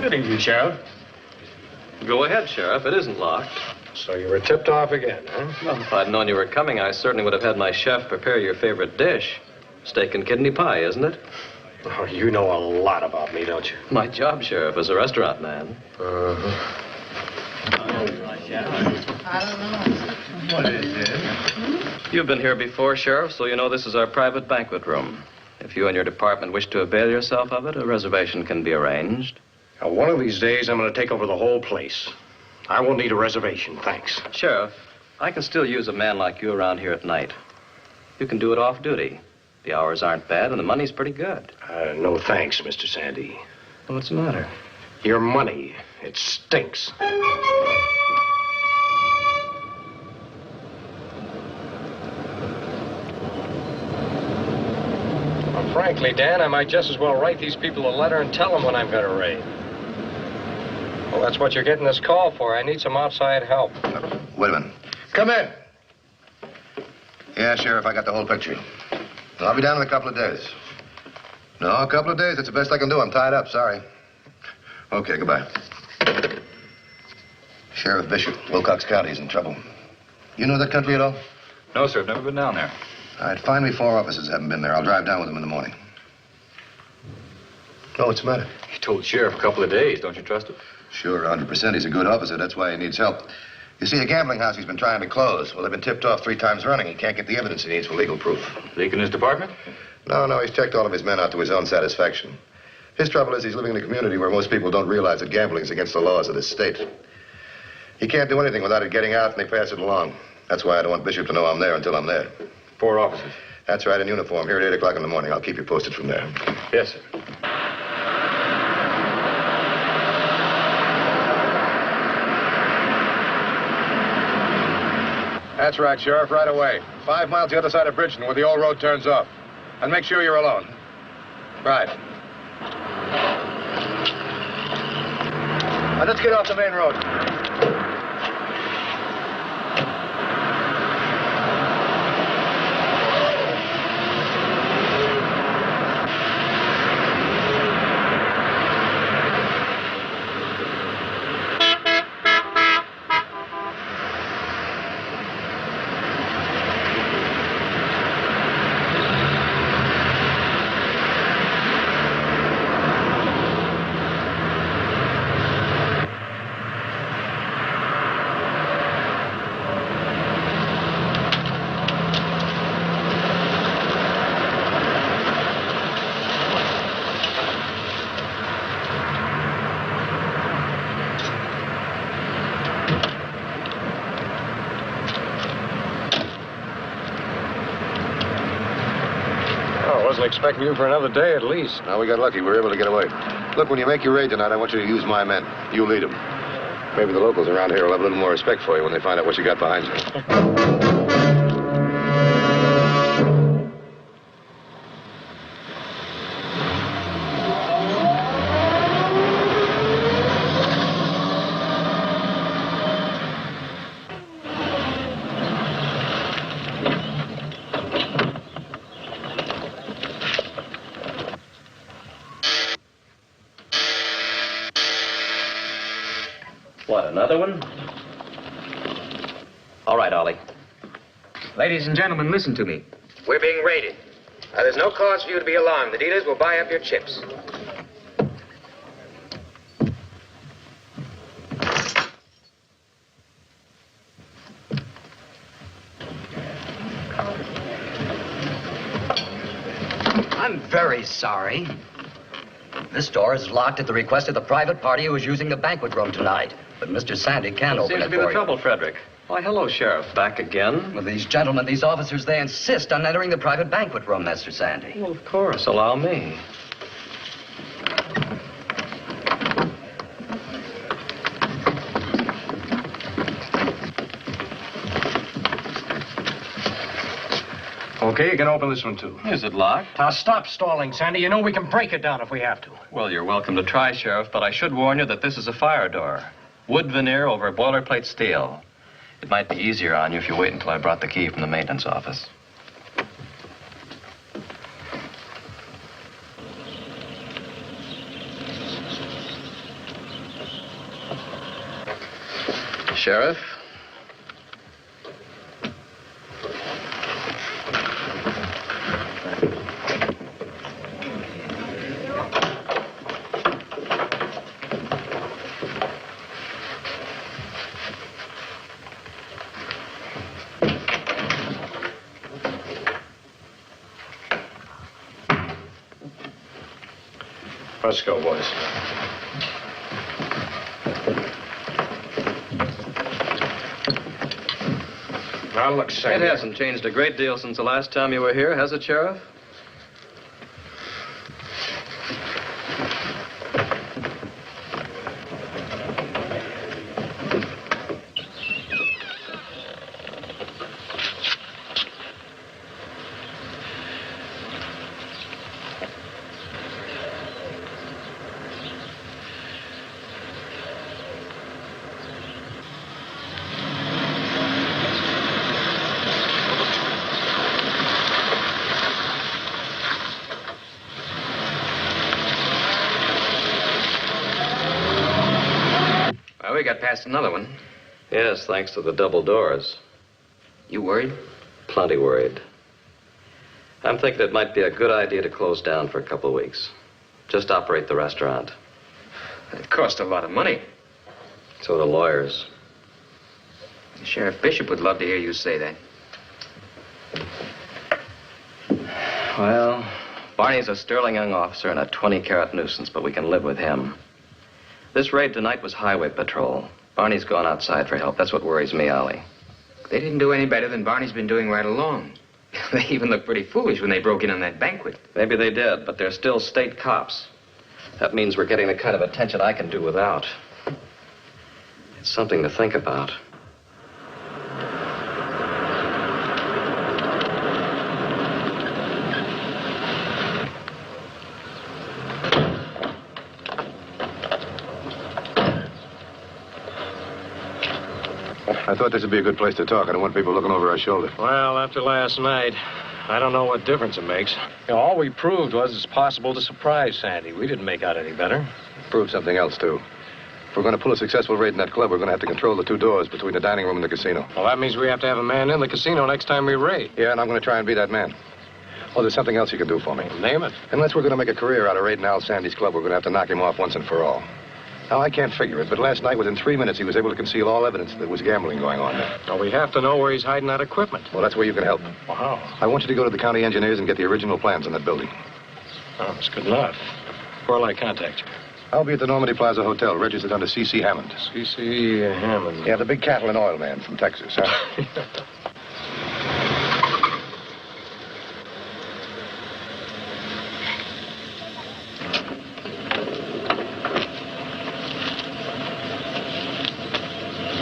Good evening, Sheriff. Go ahead, Sheriff. It isn't locked. So you were tipped off again, huh? Well, if I'd known you were coming, I certainly would have had my chef prepare your favorite dish. Steak and kidney pie, isn't it? Oh, you know a lot about me, don't you? My job, Sheriff, as a restaurant man. Uh-huh. I don't know. What is it? You've been here before, Sheriff, so you know this is our private banquet room. If you and your department wish to avail yourself of it, a reservation can be arranged. Now, one of these days, I'm going to take over the whole place. I won't need a reservation, thanks. Sheriff, I can still use a man like you around here at night. You can do it off duty. The hours aren't bad, and the money's pretty good. No thanks, Mr. Sandy. Well, what's the matter? Your money, it stinks. Well, frankly, Dan, I might just as well write these people a letter and tell them when I'm going to raid. Well, that's what you're getting this call for. I need some outside help. Wait a minute. Come in. Yeah, Sheriff, I got the whole picture. I'll be down in a couple of days. No, a couple of days. That's the best I can do. I'm tied up. Sorry. Okay, goodbye. Sheriff Bishop, Wilcox County is in trouble. You know that country at all? No, sir. I've never been down there. All right, find me 4 officers that haven't been there. I'll drive down with them in the morning. Oh, what's the matter? He told Sheriff a couple of days. Don't you trust him? Sure, 100%. He's a good officer. That's why he needs help. You see, a gambling house he's been trying to close. Well, they've been tipped off 3 times running. He can't get the evidence he needs for legal proof. Leak in his department? No, he's checked all of his men out to his own satisfaction. His trouble is he's living in a community where most people don't realize that gambling is against the laws of this state. He can't do anything without it getting out, and they pass it along. That's why I don't want Bishop to know I'm there until I'm there. 4 officers? That's right, in uniform, here at 8 o'clock in the morning. I'll keep you posted from there. Yes, sir. That's right, Sheriff, right away. 5 miles the other side of Bridgeton where the old road turns off. And make sure you're alone. Right. Now, let's get off the main road. Expecting you for another day at least. Now, we got lucky. We were able to get away. Look, when you make your raid tonight, I want you to use my men. You lead them. Maybe the locals around here will have a little more respect for you when they find out what you got behind you. What, another one? All right, Ollie. Ladies and gentlemen, listen to me. We're being raided. Now, there's no cause for you to be alarmed. The dealers will buy up your chips. I'm very sorry. This door is locked at the request of the private party who is using the banquet room tonight. But Mr. Sandy can open Seems it to be for the you. trouble, Frederick. Why, hello, Sheriff. Back again? Well, these gentlemen, these officers, they insist on entering the private banquet room, Mr. Sandy. Well, of course. Allow me. Okay, you can open this one, too. Is it locked? Now, stop stalling, Sandy. You know we can break it down if we have to. Well, you're welcome to try, Sheriff, but I should warn you that this is a fire door. Wood veneer over boilerplate steel. It might be easier on you if you wait until I brought the key from the maintenance office. Sheriff, Let's go, boys. Now, look, Sandy. It hasn't changed a great deal since the last time you were here, has it, Sheriff? Well, we got past another one. Yes, thanks to the double doors. You worried? Plenty worried. I'm thinking it might be a good idea to close down for a couple of weeks. Just operate the restaurant. It cost a lot of money. So do lawyers. Sheriff Bishop would love to hear you say that. Well, Barney's a sterling young officer and a 20-carat nuisance, but we can live with him. This raid tonight was highway patrol. Barney's gone outside for help. That's what worries me, Ollie. They didn't do any better than Barney's been doing right along. They even looked pretty foolish when they broke in on that banquet. Maybe they did, but they're still state cops. That means we're getting the kind of attention I can do without. It's something to think about. I thought this would be a good place to talk. I don't want people looking over our shoulder. Well, after last night, I don't know what difference it makes. You know, all we proved was it's possible to surprise Sandy. We didn't make out any better. Prove something else, too. If we're going to pull a successful raid in that club, we're going to have to control the two doors between the dining room and the casino. Well, that means we have to have a man in the casino next time we raid. Yeah, and I'm going to try and be that man. Oh, there's something else you can do for me. Name it. Unless we're going to make a career out of raiding Al Sandy's club, we're going to have to knock him off once and for all. Now, I can't figure it, but last night, within 3 minutes, he was able to conceal all evidence that there was gambling going on there. Well, we have to know where he's hiding that equipment. Well, that's where you can help. Wow. I want you to go to the county engineers and get the original plans on that building. Oh, that's good enough. Where'll I contact you? I'll be at the Normandy Plaza Hotel, registered under C.C. Hammond. C.C. Hammond. Yeah, the big cattle and oil man from Texas, huh?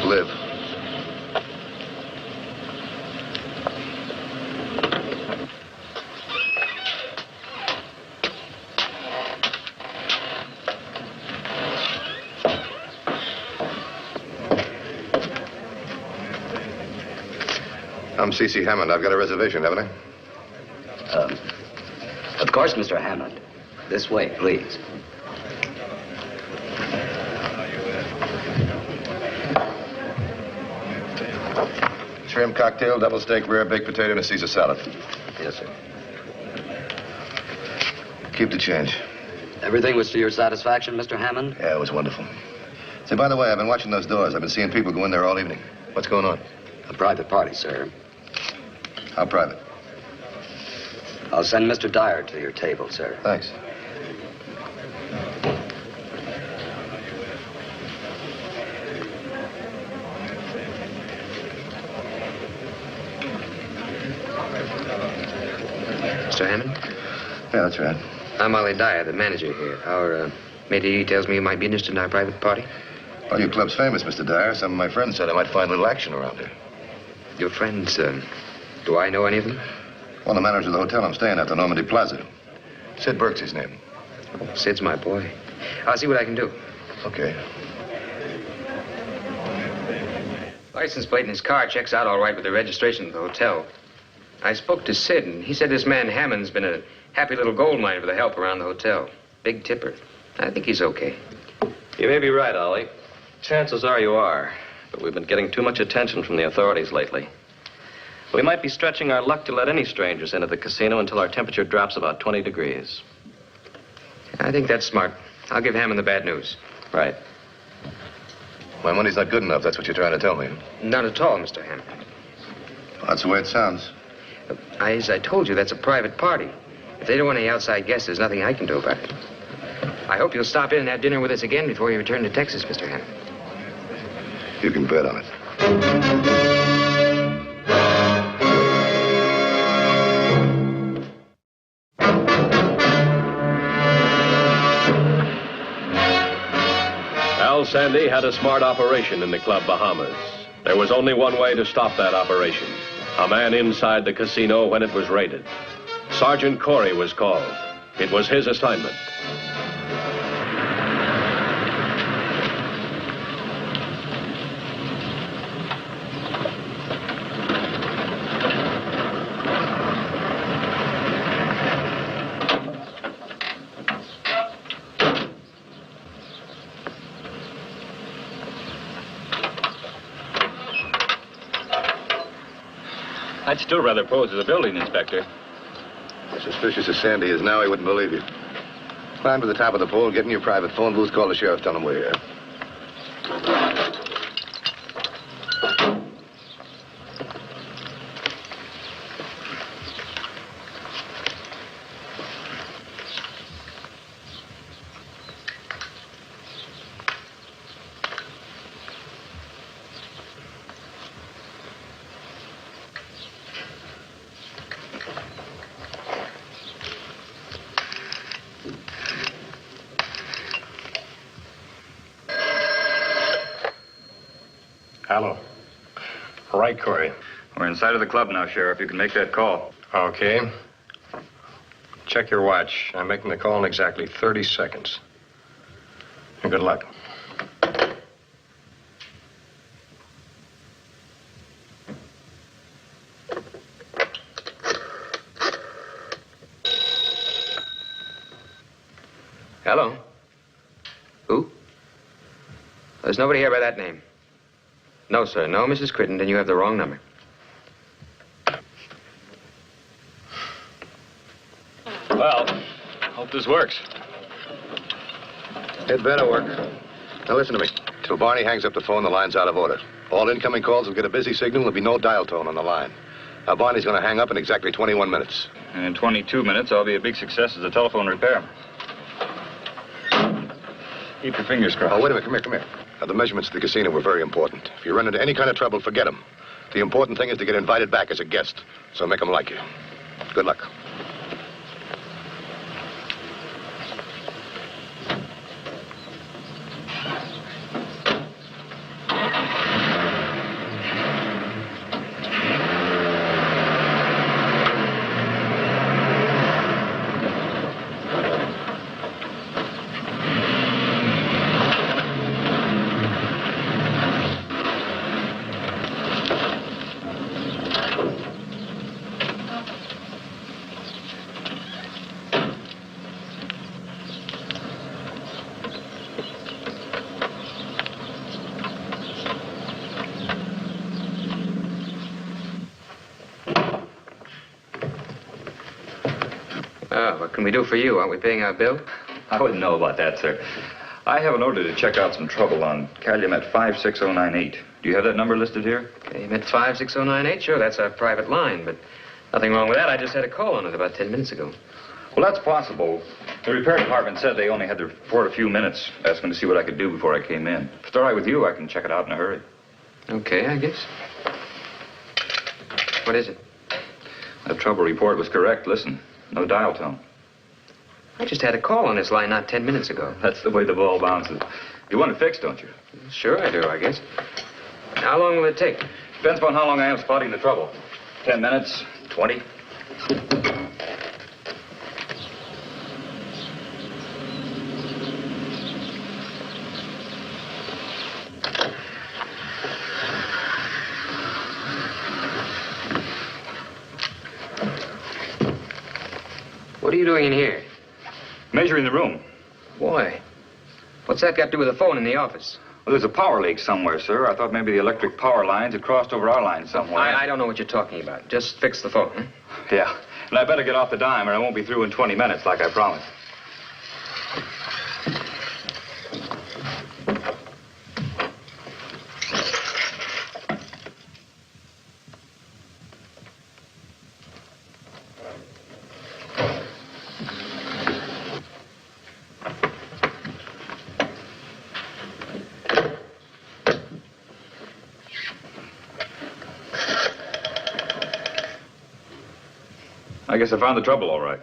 Live. I'm C.C. Hammond. I've got a reservation, haven't I? Of course, Mr. Hammond. This way, please. Shrimp cocktail, double steak, rare baked potato, and a Caesar salad. Yes, sir. Keep the change. Everything was to your satisfaction, Mr. Hammond? Yeah, it was wonderful. Say, by the way, I've been watching those doors. I've been seeing people go in there all evening. What's going on? A private party, sir. How private? I'll send Mr. Dyer to your table, sir. Thanks. Mr. Hammond? Yeah, that's right. I'm Ollie Dyer, the manager here. Our matey tells me you might be interested in our private party. Well, your club's famous, Mr. Dyer. Some of my friends said I might find a little action around here. Your friends, do I know any of them? Well, the manager of the hotel I'm staying at, the Normandy Plaza. Sid Burke's his name. Oh, Sid's my boy. I'll see what I can do. Okay. License plate in his car checks out all right with the registration of the hotel. I spoke to Sid, and he said this man Hammond's been a happy little gold miner for the help around the hotel. Big tipper. I think he's okay. You may be right, Ollie. Chances are you are. But we've been getting too much attention from the authorities lately. We might be stretching our luck to let any strangers into the casino until our temperature drops about 20 degrees. I think that's smart. I'll give Hammond the bad news. Right. My money's not good enough, that's what you're trying to tell me. Not at all, Mr. Hammond. Well, that's the way it sounds. As I told you, that's a private party. If they don't want any outside guests, there's nothing I can do about it. I hope you'll stop in and have dinner with us again before you return to Texas, Mr. Hammond. You can bet on it. Al Sandy had a smart operation in the Club Bahamas. There was only one way to stop that operation. A man inside the casino when it was raided. Sergeant Corey was called. It was his assignment. I'd still rather pose as a building inspector. As suspicious as Sandy is now, he wouldn't believe you. Climb to the top of the pole, get in your private phone booth, call the sheriff, tell him we're here. Hello. Right, Corey. We're inside of the club now, Sheriff. You can make that call. Okay. Check your watch. I'm making the call in exactly 30 seconds. And good luck. Hello? Who? There's nobody here by that name. No, sir. No, Mrs. Crittenden. You have the wrong number. Well, hope this works. It better work. Now listen to me. Till Barney hangs up the phone, the line's out of order. All incoming calls will get a busy signal. There'll be no dial tone on the line. Now, Barney's going to hang up in exactly 21 minutes. And in 22 minutes, I'll be a big success as a telephone repairman. Keep your fingers crossed. Oh, wait a minute. Come here. Now, the measurements at the casino were very important. If you run into any kind of trouble, forget them. The important thing is to get invited back as a guest. So make them like you. Good luck. What can we do for you? Aren't we paying our bill? I wouldn't know about that, sir. I have an order to check out some trouble on Calumet 56098. Do you have that number listed here? Calumet 56098? Sure, that's our private line, but nothing wrong with that. I just had a call on it about 10 minutes ago. Well, that's possible. The repair department said they only had to report a few minutes, asking to see what I could do before I came in. If it's all right with you, I can check it out in a hurry. Okay, I guess. What is it? That trouble report was correct. Listen, no dial tone. I just had a call on this line not 10 minutes ago. That's the way the ball bounces. You want it fixed, don't you? Sure I do, I guess. How long will it take? Depends upon how long I am spotting the trouble. 10 minutes, 20. What are you doing in here? Measuring the room. Why? What's that got to do with the phone in the office? Well, there's a power leak somewhere, sir. I thought maybe the electric power lines had crossed over our line somewhere. I don't know what you're talking about. Just fix the phone, huh? Yeah. And I better get off the dime or I won't be through in 20 minutes like I promised. I guess I found the trouble all right.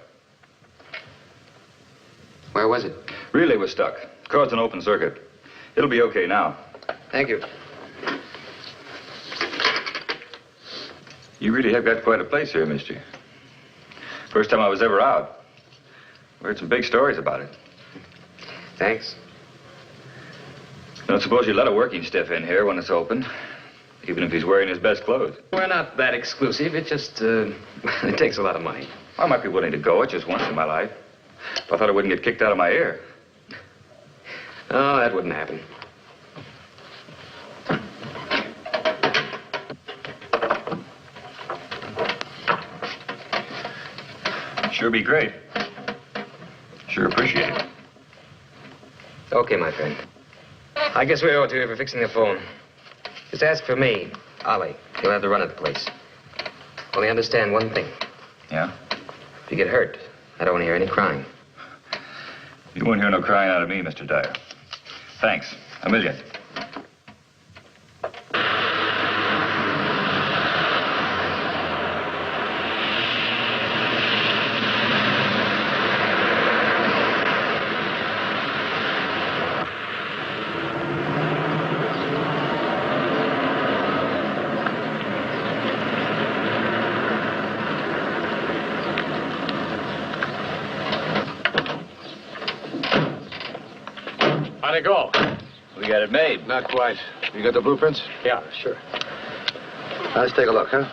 Where was it? Relay was stuck. Caused an open circuit. It'll be okay now. Thank you. You really have got quite a place here, mister. First time I was ever out. We heard some big stories about it. Thanks. Don't suppose you let a working stiff in here when it's open, even if he's wearing his best clothes. We're not that exclusive. It just, it takes a lot of money. I might be willing to go it just once in my life. If I thought I wouldn't get kicked out of my ear. Oh, that wouldn't happen. Sure be great. Sure appreciate it. Okay, my friend. I guess we owe it to you for fixing the phone. Just ask for me, Ollie. You'll have the run of the place. Only understand one thing. Yeah? If you get hurt, I don't want to hear any crying. You won't hear no crying out of me, Mr. Dyer. Thanks. A million. How'd it go? We got it made. Not quite. You got the blueprints? Yeah, sure. Let's take a look, huh?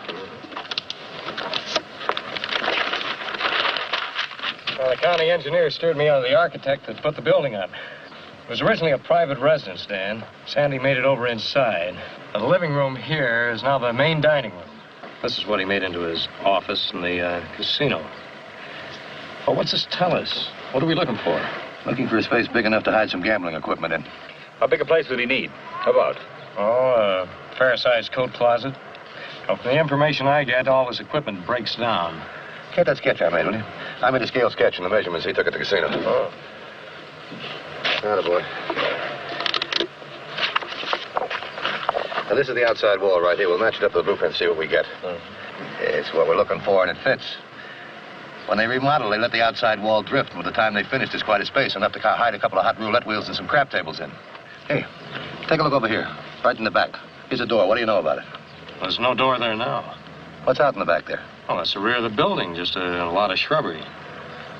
Well, the county engineer steered me on to the architect that put the building up. It was originally a private residence, Dan. Sandy made it over inside. The living room here is now the main dining room. This is what he made into his office in the casino. Well, what's this tell us? What are we looking for? Looking for a space big enough to hide some gambling equipment in. How big a place would he need? About? Oh, a fair-sized coat closet. Well, from the information I get, all this equipment breaks down. Get that sketch I made, will you? I made a scale sketch and the measurements he took at the casino. Oh. Attaboy. Now, this is the outside wall right here. We'll match it up to the blueprint and see what we get. It's what we're looking for, and it fits. When they remodel, they let the outside wall drift, and by the time they finished, it's quite a space, enough to hide a couple of hot roulette wheels and some crap tables in. Hey, take a look over here, right in the back. Here's a door. What do you know about it? There's no door there now. What's out in the back there? Oh, that's the rear of the building, just a lot of shrubbery.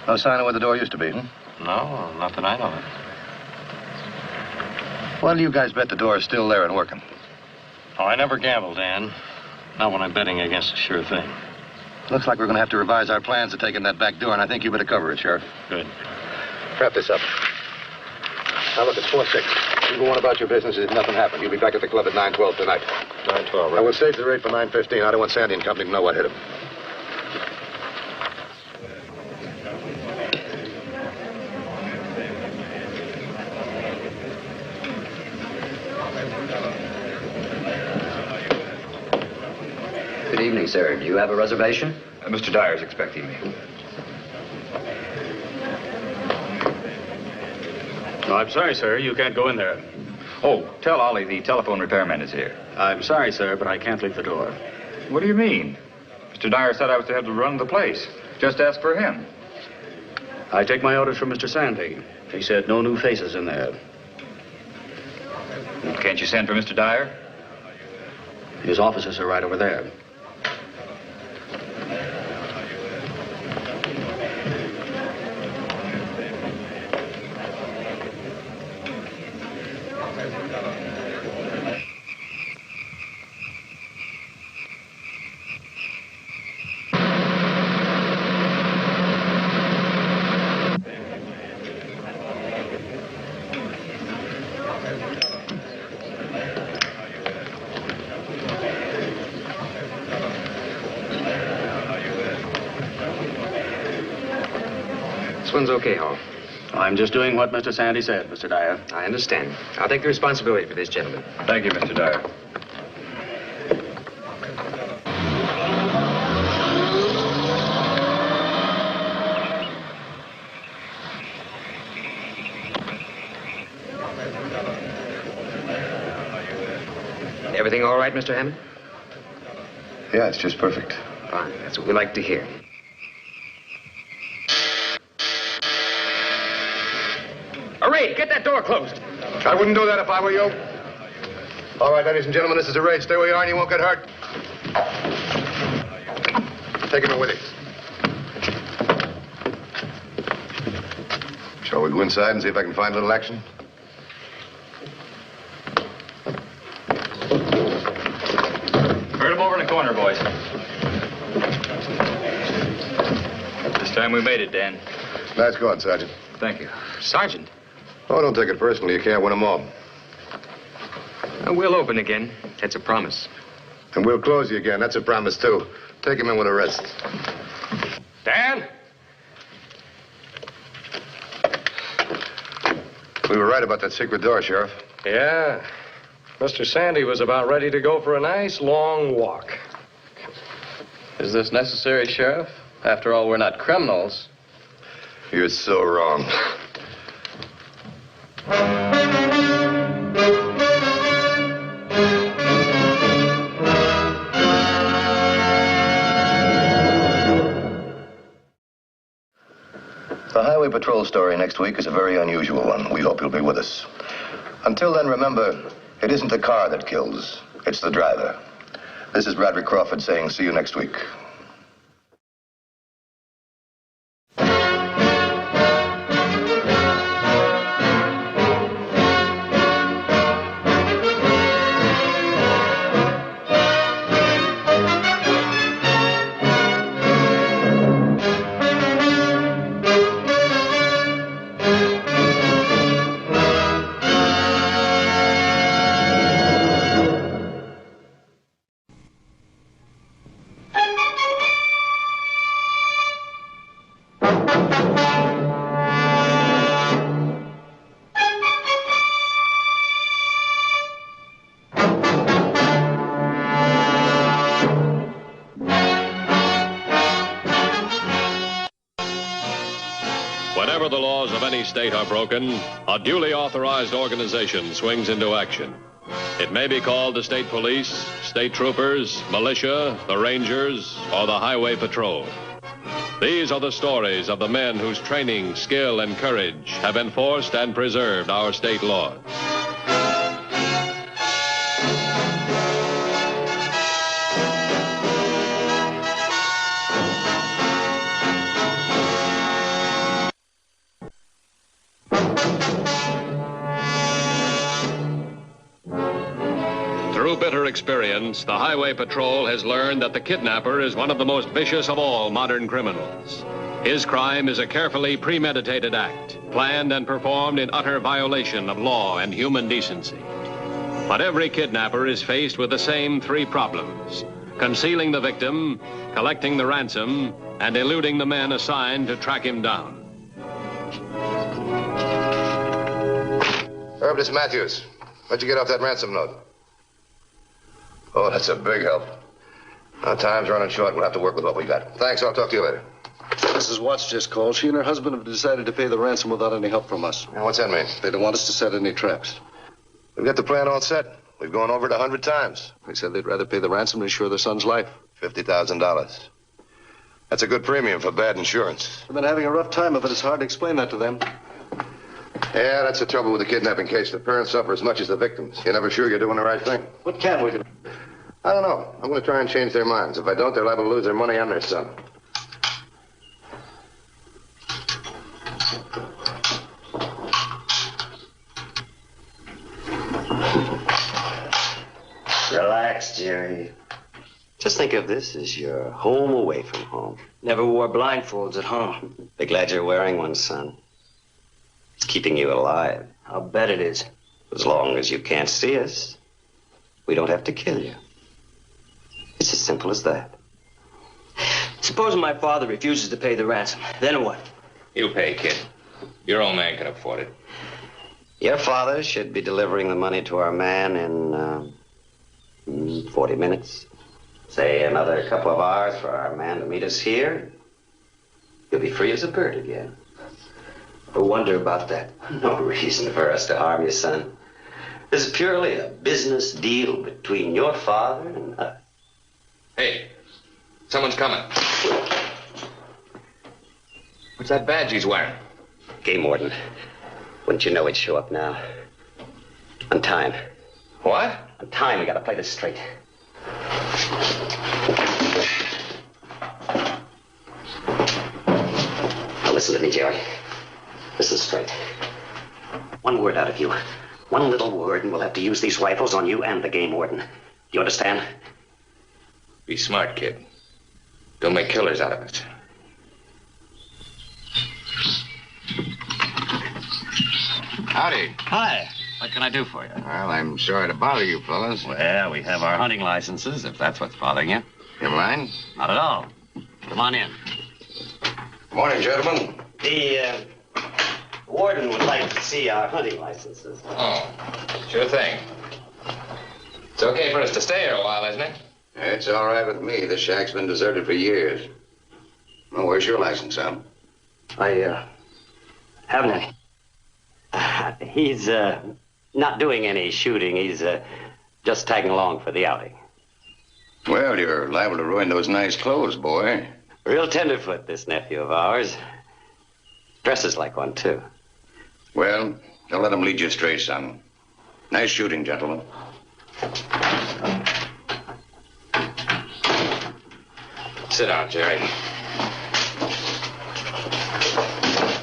No sign of where the door used to be, hmm? No, not that I know of. Why do you guys bet the door is still there and working? Oh, I never gamble, Dan. Not when I'm betting against a sure thing. Looks like we're going to have to revise our plans to take in that back door, and I think you better cover it, Sheriff. Good. Wrap this up. Now, look, it's 4-6. You go on about your business as if nothing happened. You'll be back at the club at 9:12 tonight. 9:12, right? I will stage the raid for 9:15. I don't want Sandy and company to know what hit him. Good evening, sir. Do you have a reservation? Mr. Dyer's expecting me. No, I'm sorry, sir. You can't go in there. Oh, tell Ollie the telephone repairman is here. I'm sorry, sir, but I can't leave the door. What do you mean? Mr. Dyer said I was to have to run the place. Just ask for him. I take my orders from Mr. Sandy. He said no new faces in there. Can't you send for Mr. Dyer? His offices are right over there. This one's okay, Hall. I'm just doing what Mr. Sandy said, Mr. Dyer. I understand. I'll take the responsibility for this, gentlemen. Thank you, Mr. Dyer. Everything all right, Mr. Hammond? Yeah, it's just perfect. Fine. That's what we like to hear. door closed. I wouldn't do that if I were you. All right, ladies and gentlemen, this is a raid. Stay where you are and you won't get hurt. Take him in with you. Shall we go inside and see if I can find a little action? Herd him over in the corner, boys. This time we made it, Dan. Nice going, Sergeant. Thank you. Sergeant. Oh, don't take it personally. You can't win them all. We'll open again. That's a promise. And we'll close you again. That's a promise, too. Take him in with a rest. Dan? We were right about that secret door, Sheriff. Yeah. Mr. Sandy was about ready to go for a nice long walk. Is this necessary, Sheriff? After all, we're not criminals. You're so wrong. The Highway Patrol story next week is a very unusual one. We hope you'll be with us. Until then, remember, it isn't the car that kills, it's the driver. This is Bradley Crawford saying see you next week. Whenever the laws of any state are broken, a duly authorized organization swings into action. It may be called the state police, state troopers, militia, the rangers, or the highway patrol. These are the stories of the men whose training, skill, and courage have enforced and preserved our state laws. Through bitter experience, the Highway Patrol has learned that the kidnapper is one of the most vicious of all modern criminals. His crime is a carefully premeditated act, planned and performed in utter violation of law and human decency. But every kidnapper is faced with the same three problems: concealing the victim, collecting the ransom, and eluding the men assigned to track him down. Herb, this is Matthews. What'd you get off that ransom note? Oh, that's a big help. Now, time's running short. We'll have to work with what we got. Thanks. I'll talk to you later. Mrs. Watts just called. She and her husband have decided to pay the ransom without any help from us. Now, what's that mean? They don't want us to set any traps. We've got the plan all set. We've gone over it 100 times. They said they'd rather pay the ransom than insure their son's life. $50,000. That's a good premium for bad insurance. They've been having a rough time of it. It's hard to explain that to them. Yeah, that's the trouble with the kidnapping case. The parents suffer as much as the victims. You're never sure you're doing the right thing. What can we do? I don't know. I'm going to try and change their minds. If I don't, they're liable to lose their money and their son. Relax, Jerry. Just think of this as your home away from home. Never wore blindfolds at home. Be glad you're wearing one, son. It's keeping you alive. I'll bet it is. As long as you can't see us, we don't have to kill you. It's as simple as that. Supposing my father refuses to pay the ransom, then what? You pay, kid. Your old man can afford it. Your father should be delivering the money to our man in 40 minutes. Say another couple of hours for our man to meet us here. You'll be free as a bird again. No wonder about that. No reason for us to harm you, son. This is purely a business deal between your father and us. Hey, someone's coming. What's that badge he's wearing? Game warden. Wouldn't you know he'd show up now? On time. What? On time, we gotta play this straight. Now listen to me, Jerry. Listen straight. One word out of you. One little word, and we'll have to use these rifles on you and the game warden. You understand? Be smart, kid. Don't make killers out of us. Howdy. Hi. What can I do for you? Well, I'm sorry to bother you fellas. Well, we have our hunting licenses, if that's what's bothering you. You mind? Not at all. Come on in. Good morning, gentlemen. The warden would like to see our hunting licenses. Oh, sure thing. It's okay for us to stay here a while, isn't it? It's all right with me. This shack's been deserted for years. Well, where's your license, Sam? I haven't any. He's not doing any shooting. He's just tagging along for the outing. Well, you're liable to ruin those nice clothes, boy. Real tenderfoot, this nephew of ours. Dresses like one, too. Well, don't let him lead you astray, son. Nice shooting, gentlemen. Sit down, Jerry.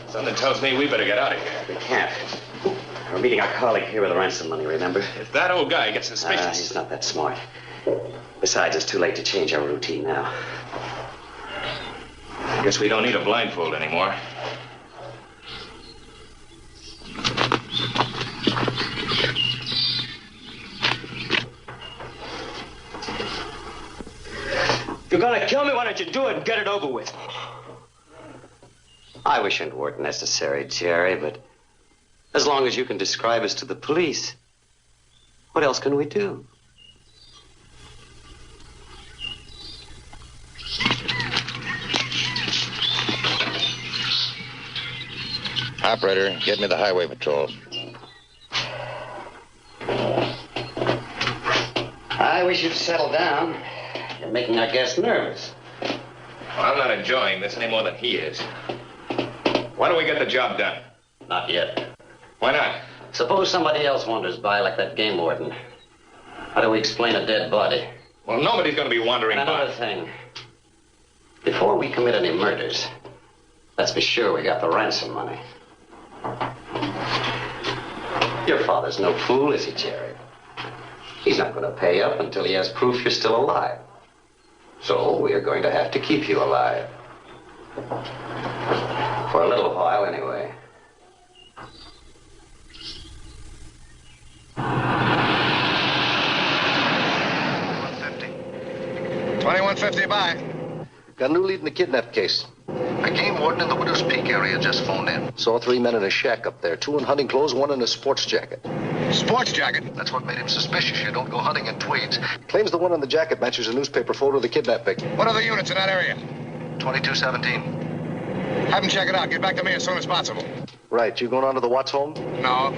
Something tells me we better get out of here. We can't. We're meeting our colleague here with the ransom money, remember? If that old guy gets suspicious... He's not that smart. Besides, it's too late to change our routine now. I guess we don't need a blindfold anymore. If you're gonna kill me, why don't you do it and get it over with? I wish it weren't necessary, Jerry, but as long as you can describe us to the police, what else can we do? Operator, get me the highway patrol. I wish you'd settle down. You're making our guests nervous. Well, I'm not enjoying this any more than he is. Why don't we get the job done? Not yet. Why not? Suppose somebody else wanders by like that game warden. How do we explain a dead body? Well, nobody's going to be wandering by. Another thing. Before we commit any murders, let's be sure we got the ransom money. Your father's no fool, is he, Jerry? He's not going to pay up until he has proof you're still alive. So we are going to have to keep you alive. For a little while, anyway. 2150, bye. Got a new lead in the kidnap case. A game warden in the Widow's Peak area just phoned in. Saw 3 men in a shack up there. 2 in hunting clothes, 1 in a sports jacket. Sports jacket? That's what made him suspicious. You don't go hunting in tweeds. Claims the one in the jacket matches a newspaper photo of the kidnap victim. What are the units in that area? 2217. Have them check it out. Get back to me as soon as possible. Right. You going on to the Watts home? No.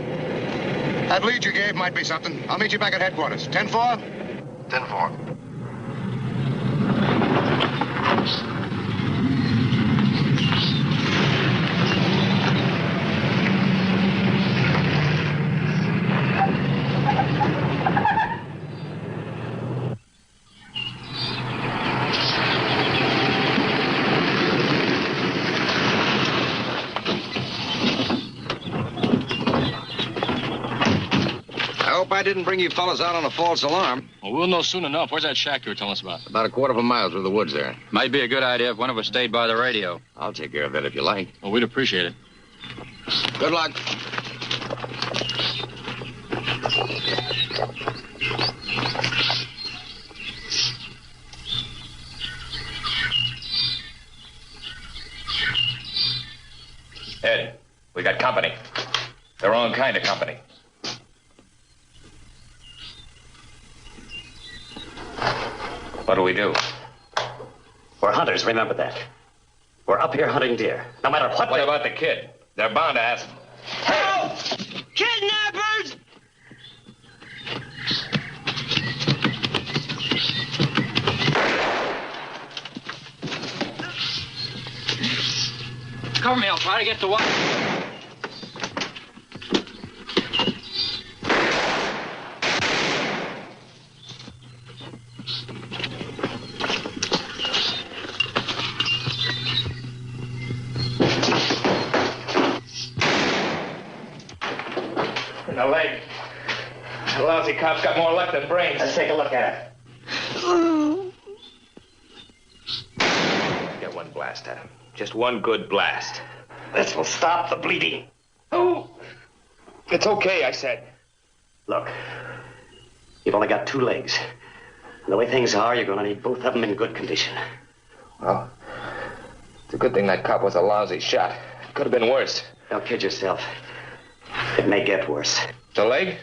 That lead you gave might be something. I'll meet you back at headquarters. 10-4? 10-4. I didn't bring you fellas out on a false alarm. Well, we'll know soon enough. Where's that shack you were telling us about? About a quarter of a mile through the woods there. Might be a good idea if one of us stayed by the radio. I'll take care of that if you like. Well, we'd appreciate it. Good luck. Ed, we got company. The wrong kind of company. What do we do? We're hunters, remember that. We're up here hunting deer, no matter what. What about the kid? They're bound to ask. Help! Kidnappers! Cover me, I'll try to get to one. lousy cop's got more luck than brains. Let's take a look at it. Get one blast at him. Just one good blast. This will stop the bleeding. Oh! It's okay, I said. Look, you've only got 2 legs. And the way things are, you're going to need both of them in good condition. Well, it's a good thing that cop was a lousy shot. Could have been worse. Don't kid yourself. It may get worse. The leg?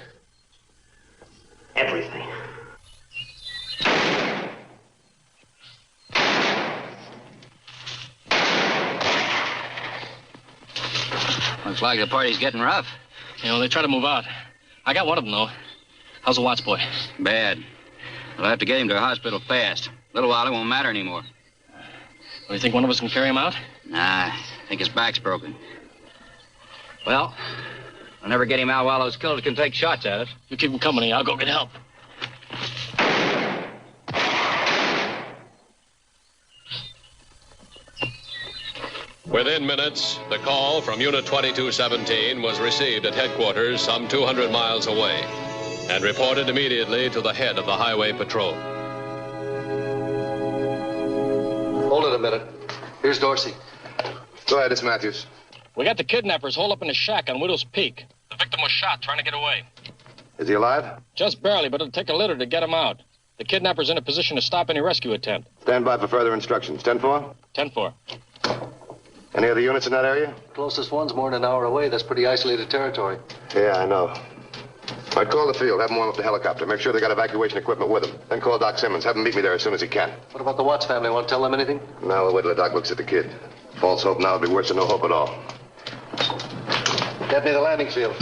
Everything. Looks like the party's getting rough. You know, they try to move out. I got one of them, though. How's the Watts boy? Bad. We'll have to get him to the hospital fast. A little while, it won't matter anymore. Do you think one of us can carry him out? Nah, I think his back's broken. Well, I'll never get him out while those killers can take shots at us. You keep him company. I'll go get help. Within minutes, the call from Unit 2217 was received at headquarters some 200 miles away and reported immediately to the head of the Highway Patrol. Hold it a minute. Here's Dorsey. Go ahead, it's Matthews. We got the kidnappers holed up in a shack on Widow's Peak. The victim was shot trying to get away. Is he alive? Just barely, but it'll take a litter to get him out. The kidnapper's in a position to stop any rescue attempt. Stand by for further instructions. 10-4? 10-4. Any other units in that area? Closest one's more than an hour away. That's pretty isolated territory. Yeah, I know. All right, call the field. Have them warm up the helicopter. Make sure they got evacuation equipment with them. Then call Doc Simmons. Have him meet me there as soon as he can. What about the Watts family? Want to tell them anything? Now we'll wait till the doc looks at the kid. False hope now would be worse than no hope at all. Get me the landing field.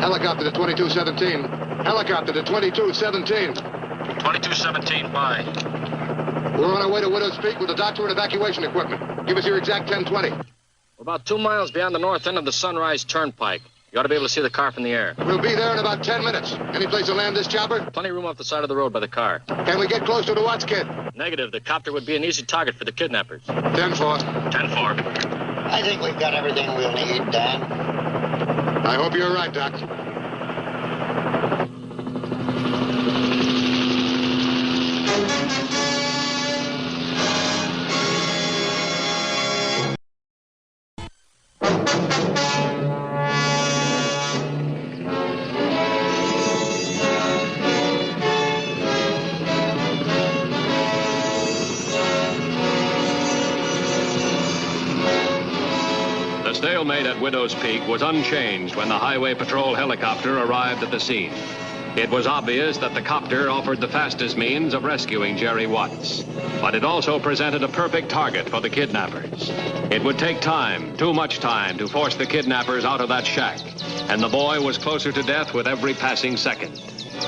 Helicopter to 2217. Helicopter to 2217. 2217, bye. We're on our way to Widow's Peak with the doctor and evacuation equipment. Give us your exact 1020. We're about 2 miles beyond the north end of the Sunrise Turnpike. You ought to be able to see the car from the air. We'll be there in about 10 minutes. Any place to land this chopper? Plenty of room off the side of the road by the car. Can we get close to the Watts kid? Negative. The copter would be an easy target for the kidnappers. 10-4. 10-4. I think we've got everything we'll need, Dan. I hope you're right, Doc. The stalemate at Widow's Peak was unchanged when the Highway Patrol helicopter arrived at the scene. It was obvious that the copter offered the fastest means of rescuing Jerry Watts, but it also presented a perfect target for the kidnappers. It would take time, too much time, to force the kidnappers out of that shack, and the boy was closer to death with every passing second.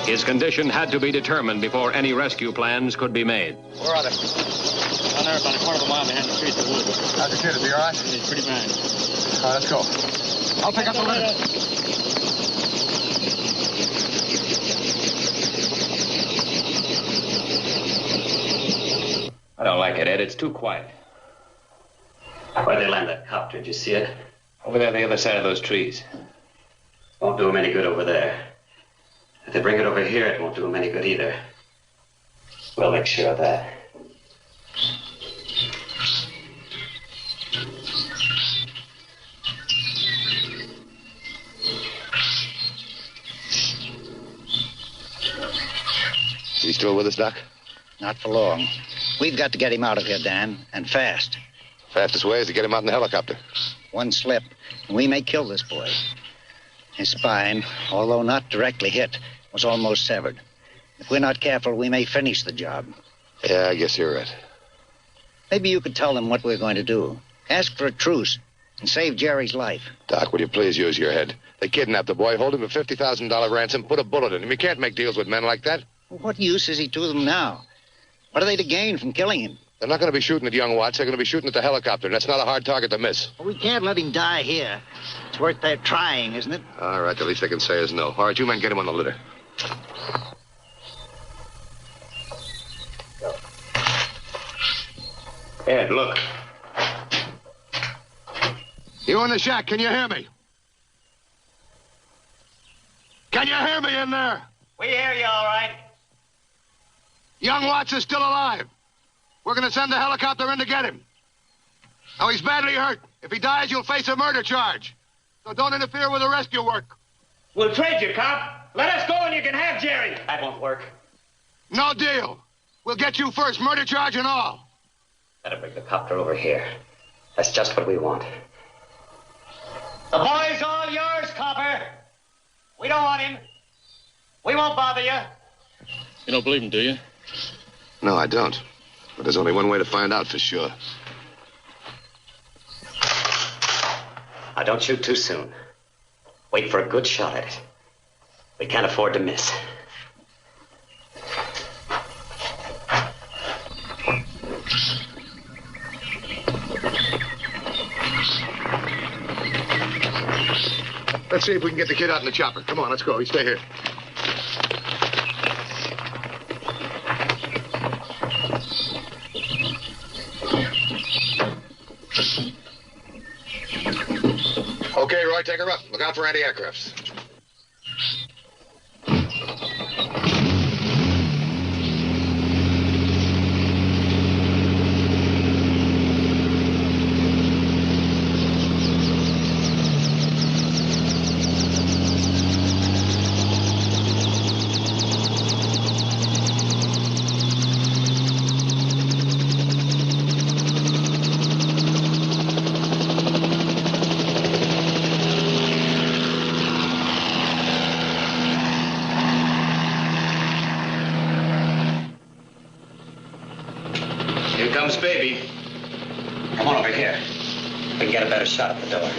His condition had to be determined before any rescue plans could be made. Where are they? Down there about a quarter of a mile behind the trees of the woods. How's the kid? Is he all right? He's pretty bad. All right, let's go. I'll pick up the litter. I don't like it, Ed. It's too quiet. Where'd they land that copter? Did you see it? Over there on the other side of those trees. Won't do him any good over there. If they bring it over here, it won't do him any good either. We'll make sure of that. Is he still with us, Doc? Not for long. We've got to get him out of here, Dan, and fast. Fastest way is to get him out in the helicopter. One slip, and we may kill this boy. His spine, although not directly hit, was almost severed. If we're not careful, we may finish the job. Yeah, I guess you're right. Maybe you could tell them what we're going to do. Ask for a truce and save Jerry's life. Doc, will you please use your head? They kidnapped the boy, hold him for $50,000 ransom, put a bullet in him. You can't make deals with men like that. Well, what use is he to them now? What are they to gain from killing him? They're not going to be shooting at young Watts. They're going to be shooting at the helicopter, and that's not a hard target to miss. Well, we can't let him die here. It's worth their trying, isn't it? All right, the least they can say is no. All right, you men get him on the litter. Ed, look. You in the shack, can you hear me? Can you hear me in there? We hear you all right. Young Watts is still alive. We're going to send the helicopter in to get him. Now, he's badly hurt. If he dies, you'll face a murder charge. So don't interfere with the rescue work. We'll trade you, cop. Let us go and you can have Jerry. That won't work. No deal. We'll get you first, murder charge and all. Better bring the copter over here. That's just what we want. The boy's all yours, copper. We don't want him. We won't bother you. You don't believe him, do you? No, I don't. But there's only one way to find out for sure. Now, don't shoot too soon. Wait for a good shot at it. We can't afford to miss. Let's see if we can get the kid out in the chopper. Come on, let's go. You stay here. Okay, Roy, take her up. Look out for anti-aircrafts. Here comes baby. Come on over here. We can get a better shot at the door.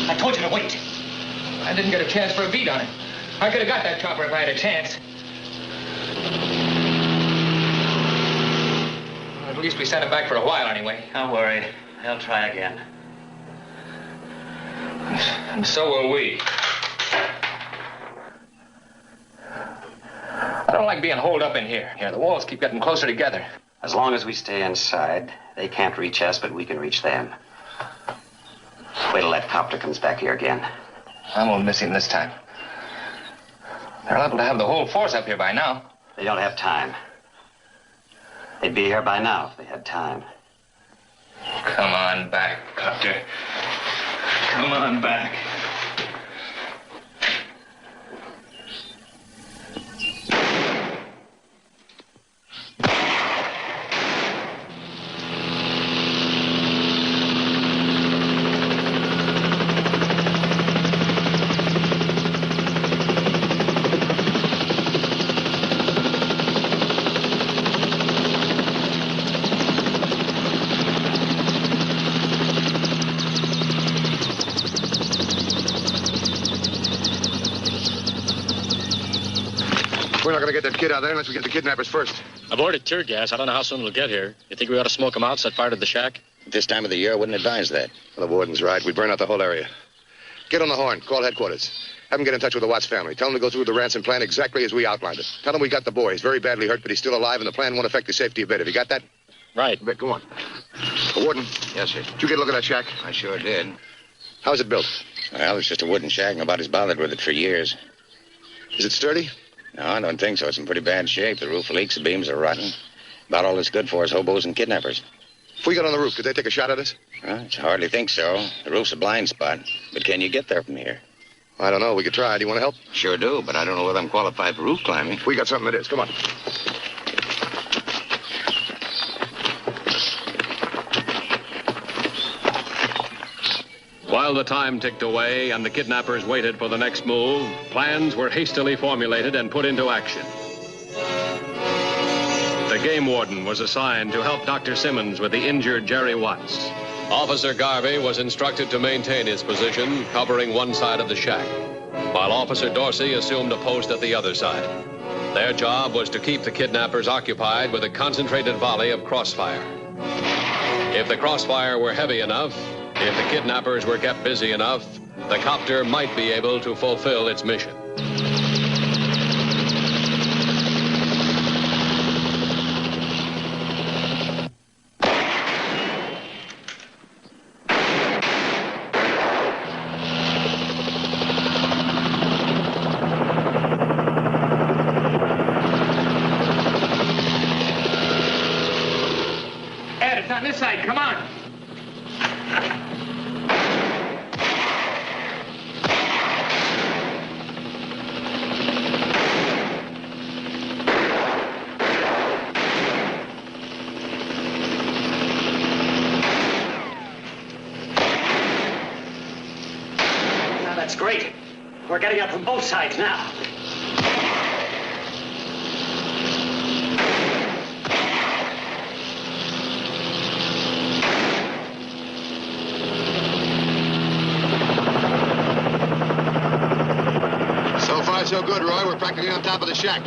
I told you to wait. I didn't get a chance for a beat on it. I could have got that chopper if I had a chance. Well, at least we sent him back for a while anyway. Don't worry. They'll try again. And so will we. I don't like being holed up in here. Yeah, the walls keep getting closer together. As long as we stay inside, they can't reach us, but we can reach them. Wait till that copter comes back here again. I won't miss him this time. They're liable to have the whole force up here by now. They don't have time. They'd be here by now if they had time. Come on back, copter. Come on back. We're not going to get that kid out there unless we get the kidnappers first. I've ordered tear gas. I don't know how soon it'll get here. You think we ought to smoke them out, set fire to the shack? At this time of the year, I wouldn't advise that. Well, the warden's right. We burn out the whole area. Get on the horn. Call headquarters. Have them get in touch with the Watts family. Tell them to go through the ransom plan exactly as we outlined it. Tell them we got the boy. He's very badly hurt, but he's still alive, and the plan won't affect his safety a bit. Have you got that? Right. But go on. Warden. Yes, sir. Did you get a look at that shack? I sure did. How's it built? Well, it's just a wooden shack. Nobody's bothered with it for years. Is it sturdy? No, I don't think so. It's in pretty bad shape. The roof leaks, the beams are rotten. About all it's good for is hobos and kidnappers. If we got on the roof, could they take a shot at us? Well, I hardly think so. The roof's a blind spot. But can you get there from here? I don't know. We could try. Do you want to help? Sure do, but I don't know whether I'm qualified for roof climbing. We got something that is. Come on. While the time ticked away and the kidnappers waited for the next move, plans were hastily formulated and put into action. The game warden was assigned to help Dr. Simmons with the injured Jerry Watts. Officer Garvey was instructed to maintain his position, covering one side of the shack, while Officer Dorsey assumed a post at the other side. Their job was to keep the kidnappers occupied with a concentrated volley of crossfire. If the crossfire were heavy enough, if the kidnappers were kept busy enough, the copter might be able to fulfill its mission. Ed, it's on this side. Come on. That's great. We're getting up from both sides now. So far, so good, Roy. We're practically on top of the shack.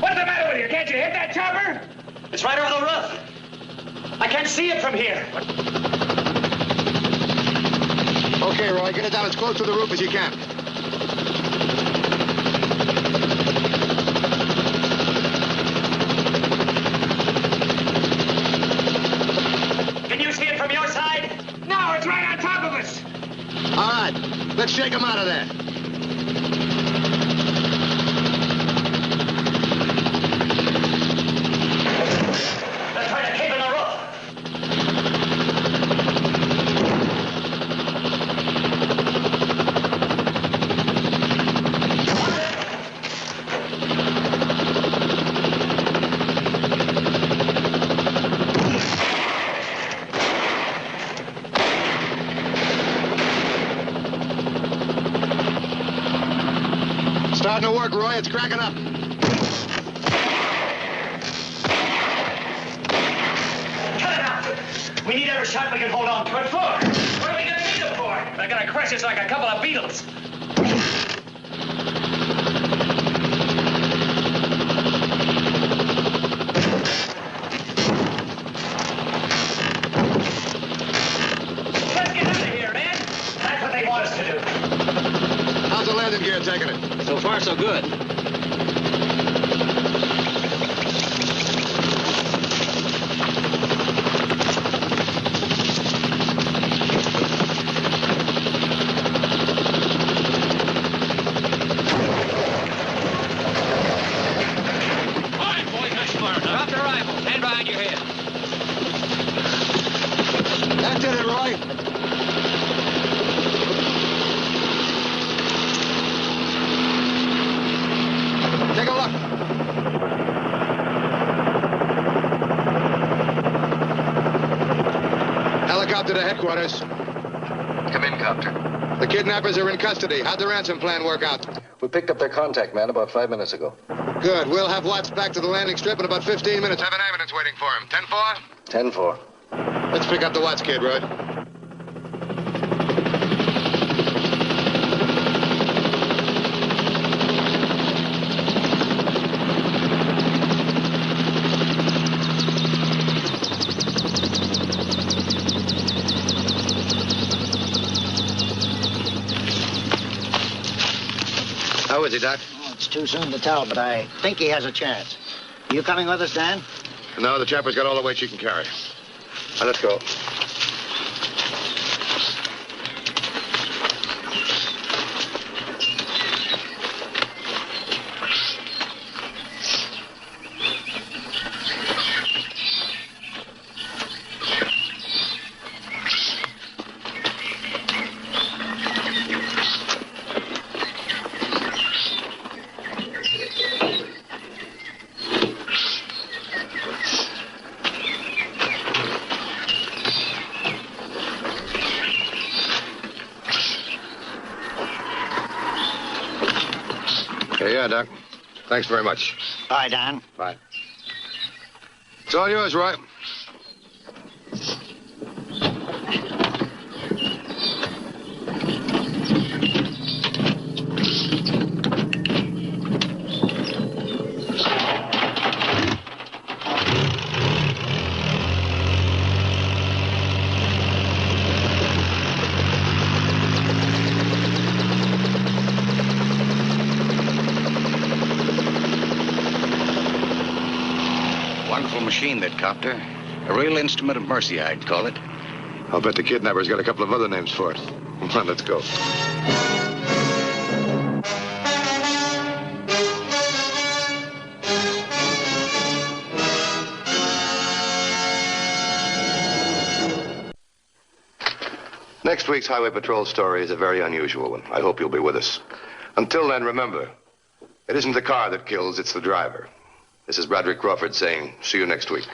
What's the matter with you? Can't you hit that chopper? It's right over the roof. I can't see it from here. Okay, Roy, get it down as close to the roof as you can. Can you see it from your side? No, it's right on top of us. All right, let's shake him out of there. Let's try to keep in the roof. Starting to work, Roy. It's cracking up. Cut it out. We need every shot we can hold on to. What for? What are we going to need it for? They're going to crush us like a couple of beetles. Let's get out of here, man. That's what they want us to do. How's the landing gear taking it? So far, so good. Drop the rifle. Stand behind your head. That did it, Roy. Take a look. Helicopter to headquarters. Come in, copter. The kidnappers are in custody. How'd the ransom plan work out? We picked up their contact man about 5 minutes ago. Good. We'll have Watts back to the landing strip in about 15 minutes. Have an ambulance waiting for him. 10-4? 10-4. Let's pick up the Watts kid, Roy. How is he, Doc? Oh, it's too soon to tell, but I think he has a chance. You coming with us, Dan? No, the chopper's got all the weight she can carry. Now, let's go. Yeah, Doc. Thanks very much. Bye, Dan. Bye. It's all yours, Roy. Wonderful machine, that copter. A real instrument of mercy, I'd call it. I'll bet the kidnapper's got a couple of other names for it. Come on, let's go. Next week's Highway Patrol story is a very unusual one. I hope you'll be with us. Until then, remember, it isn't the car that kills, it's the driver. This is Broderick Crawford saying, see you next week.